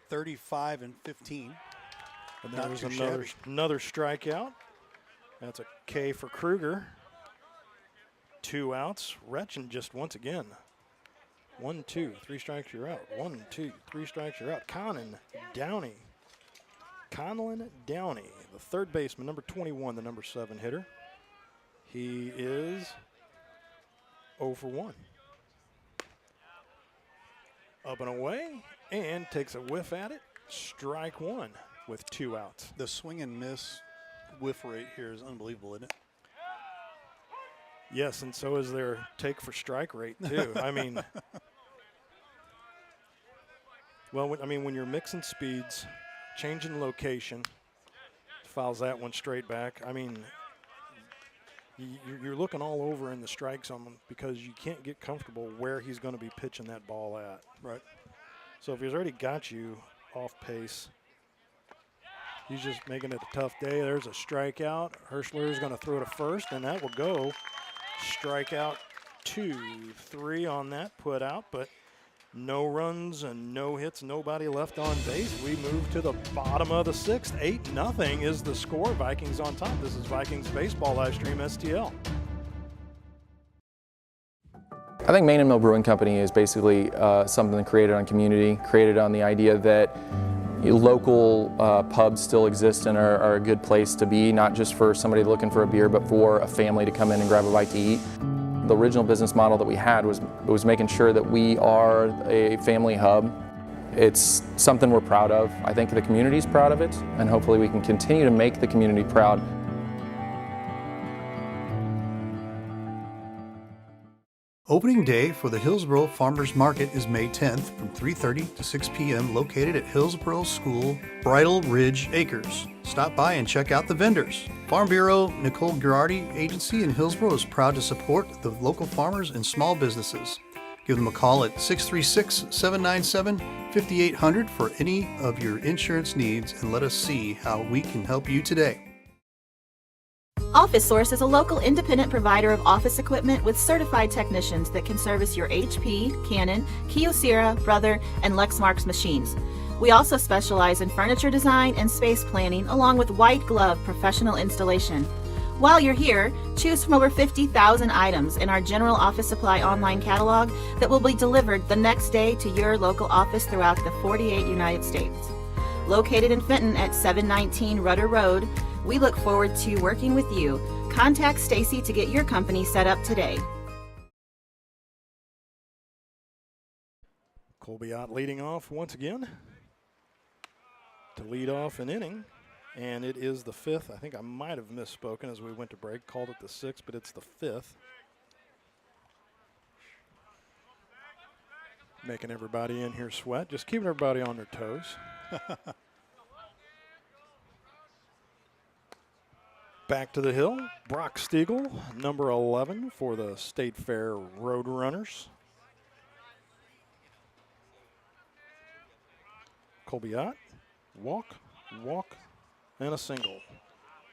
S1: 35-15.
S13: And there's another strikeout. That's a K for Kruger. 2 outs. Retchen just once again. 1, 2, 3 strikes, you're out. 1, 2, 3 strikes, you're out. Conlon Downey, the third baseman, number 21, the number 7 hitter. He is 0 for 1. Up and away, and takes a whiff at it. Strike one with 2 outs.
S1: The swing and miss whiff rate here is unbelievable, isn't it?
S13: Yes, and so is their take for strike rate, too. I mean, well, when you're mixing speeds, changing location, fouls that one straight back. I mean, you're looking all over in the strike zone because you can't get comfortable where he's going to be pitching that ball at.
S1: Right.
S13: So if he's already got you off pace, he's just making it a tough day. There's a strikeout. Hirschler is going to throw to first, and that will go. Strikeout 2, 3 on that put out, but no runs and no hits, nobody left on base. We move to the bottom of the 6th. 8-0 is the score. Vikings on top. This is Vikings Baseball Livestream STL.
S21: I think Main and Mill Brewing Company is basically something created on community, created on the idea that local pubs still exist and are a good place to be, not just for somebody looking for a beer, but for a family to come in and grab a bite to eat. The original business model that we had was making sure that we are a family hub. It's something we're proud of. I think the community's proud of it, and hopefully we can continue to make the community proud.
S1: Opening day for the Hillsboro Farmers Market is May 10th from 3:30 to 6 p.m. located at Hillsboro School, Bridle Ridge Acres. Stop by and check out the vendors. Farm Bureau Nicole Girardi Agency in Hillsboro is proud to support the local farmers and small businesses. Give them a call at 636-797-5800 for any of your insurance needs and let us see how we can help you today.
S22: Office Source is a local independent provider of office equipment with certified technicians that can service your HP, Canon, Kyocera, Brother, and Lexmark machines. We also specialize in furniture design and space planning, along with white glove professional installation. While you're here, choose from over 50,000 items in our general office supply online catalog that will be delivered the next day to your local office throughout the 48 United States. Located in Fenton at 719 Rudder Road, we look forward to working with you. Contact Stacy to get your company set up today.
S13: Colby Ott leading off once again to lead off an inning, and it is the 5th. I think I might have misspoken as we went to break, called it the 6th, but it's the 5th. Making everybody in here sweat, just keeping everybody on their toes. Back to the hill, Brock Stiegel, number 11 for the State Fair Roadrunners. Colby Ott, walk, and a single.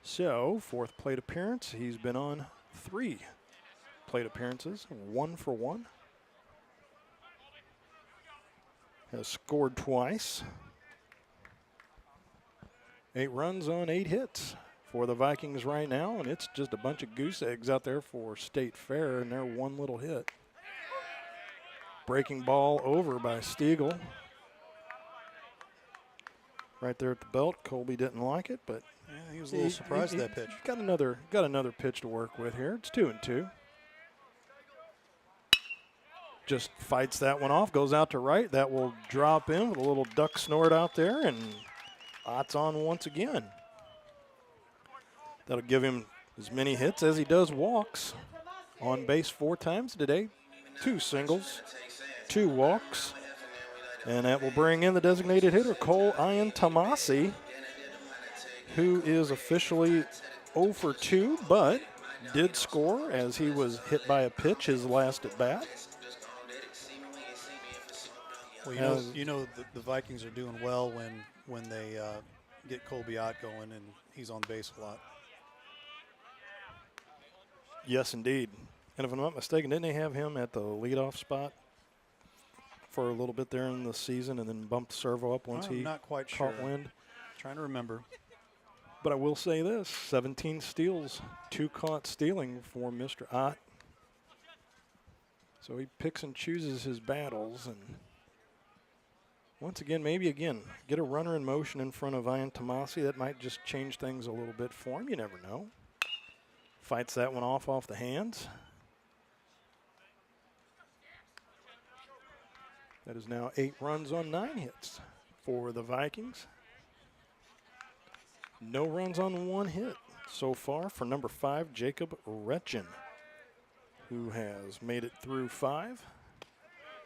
S13: So, 4th plate appearance. He's been on 3 plate appearances, 1 for 1. Has scored twice. 8 runs on 8 hits for the Vikings right now, and it's just a bunch of goose eggs out there for State Fair and their one little hit. Breaking ball over by Stiegel. Right there at the belt. Colby didn't like it, but
S1: yeah, he was a little surprised at that pitch.
S13: Got another pitch to work with here. It's 2-2. Just fights that one off, goes out to right. That will drop in with a little duck snort out there, and Ott's on once again. That'll give him as many hits as he does walks. On base 4 times today. 2 singles, 2 walks. And that will bring in the designated hitter, Cole Ian Tomasi, who is officially 0 for 2, but did score as he was hit by a pitch his last at bat.
S1: Well, you know the Vikings are doing well when they get Colby Ott going and he's on base a lot.
S13: Yes, indeed. And if I'm not mistaken, didn't they have him at the leadoff spot for a little bit there in the season and then bumped Servo up once he
S1: not quite
S13: caught
S1: sure.
S13: wind?
S1: Trying to remember.
S13: But I will say this, 17 steals, 2 caught stealing for Mr. Ott. So he picks and chooses his battles, and once again, get a runner in motion in front of Ian Tomasi. That might just change things a little bit for him. You never know. Fights that one off the hands. That is now 8 runs on 9 hits for the Vikings. No runs on 1 hit so far for number 5, Jacob Retchen, who has made it through 5.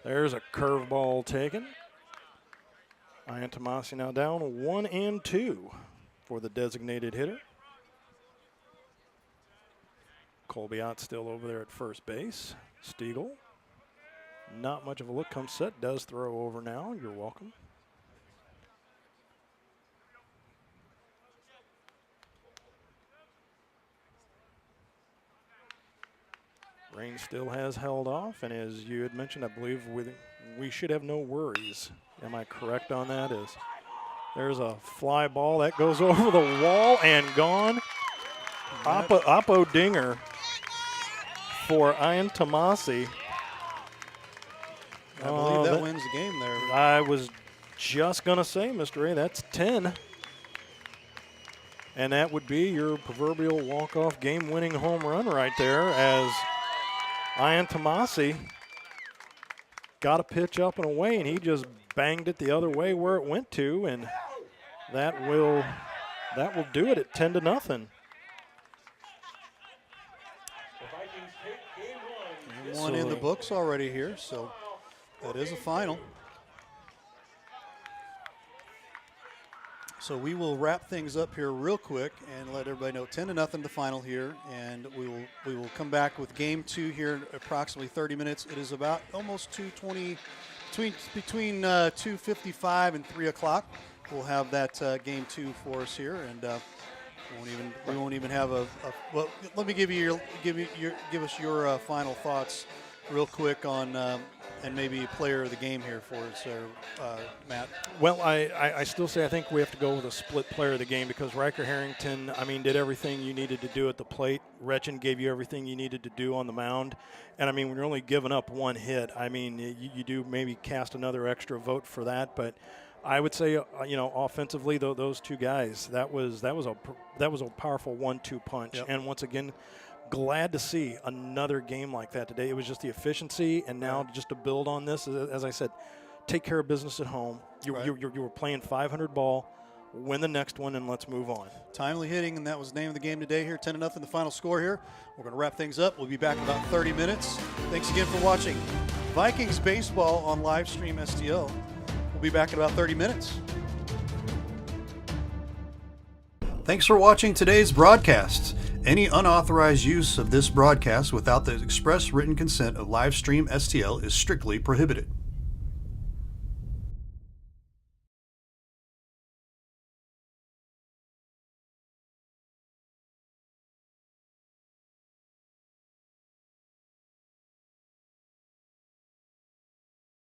S13: There's a curveball taken. Ian Tomasi now down 1-2 for the designated hitter. Colby-Ott still over there at first base. Stiegel, not much of a look. Comes set, does throw over now. You're welcome. Rain still has held off, and as you had mentioned, I believe we should have no worries. Am I correct on that? There's a fly ball that goes over the wall and gone. Oppo dinger for Ian Tomasi.
S1: I believe that wins the game there.
S13: I was just going to say, Mr. Ray, that's 10. And that would be your proverbial walk-off game-winning home run right there, as Ian Tomasi got a pitch up and away, and he just banged it the other way where it went to, and that will do it at 10-0.
S1: One in the books already here, so that is a final. So we will wrap things up here real quick and let everybody know 10-0 the final here, and we will come back with game 2 here in approximately 30 minutes. It is about almost 2:20, between 2:55 and 3 o'clock. We'll have that game 2 for us here, and we won't even have well, let me give us your final thoughts real quick on and maybe player of the game here for us, Matt.
S13: Well, I still say I think we have to go with a split player of the game, because Riker Harrington, did everything you needed to do at the plate. Retchen gave you everything you needed to do on the mound. And, when you're only giving up 1 hit, you do maybe cast another extra vote for that. But I would say, offensively, though, those 2 guys, that was a powerful 1-2 punch. Yep. And once again, glad to see another game like that today. It was just the efficiency, and now just to build on this, as I said, take care of business at home. You were playing 500 ball, win the next one, and let's move on.
S1: Timely hitting, and that was the name of the game today here. 10-0 the final score here. We're going to wrap things up. We'll be back in about 30 minutes. Thanks again for watching Vikings Baseball on Livestream STL. We'll be back in about 30 minutes. Thanks for watching today's broadcast. Any unauthorized use of this broadcast without the express written consent of Livestream STL is strictly prohibited.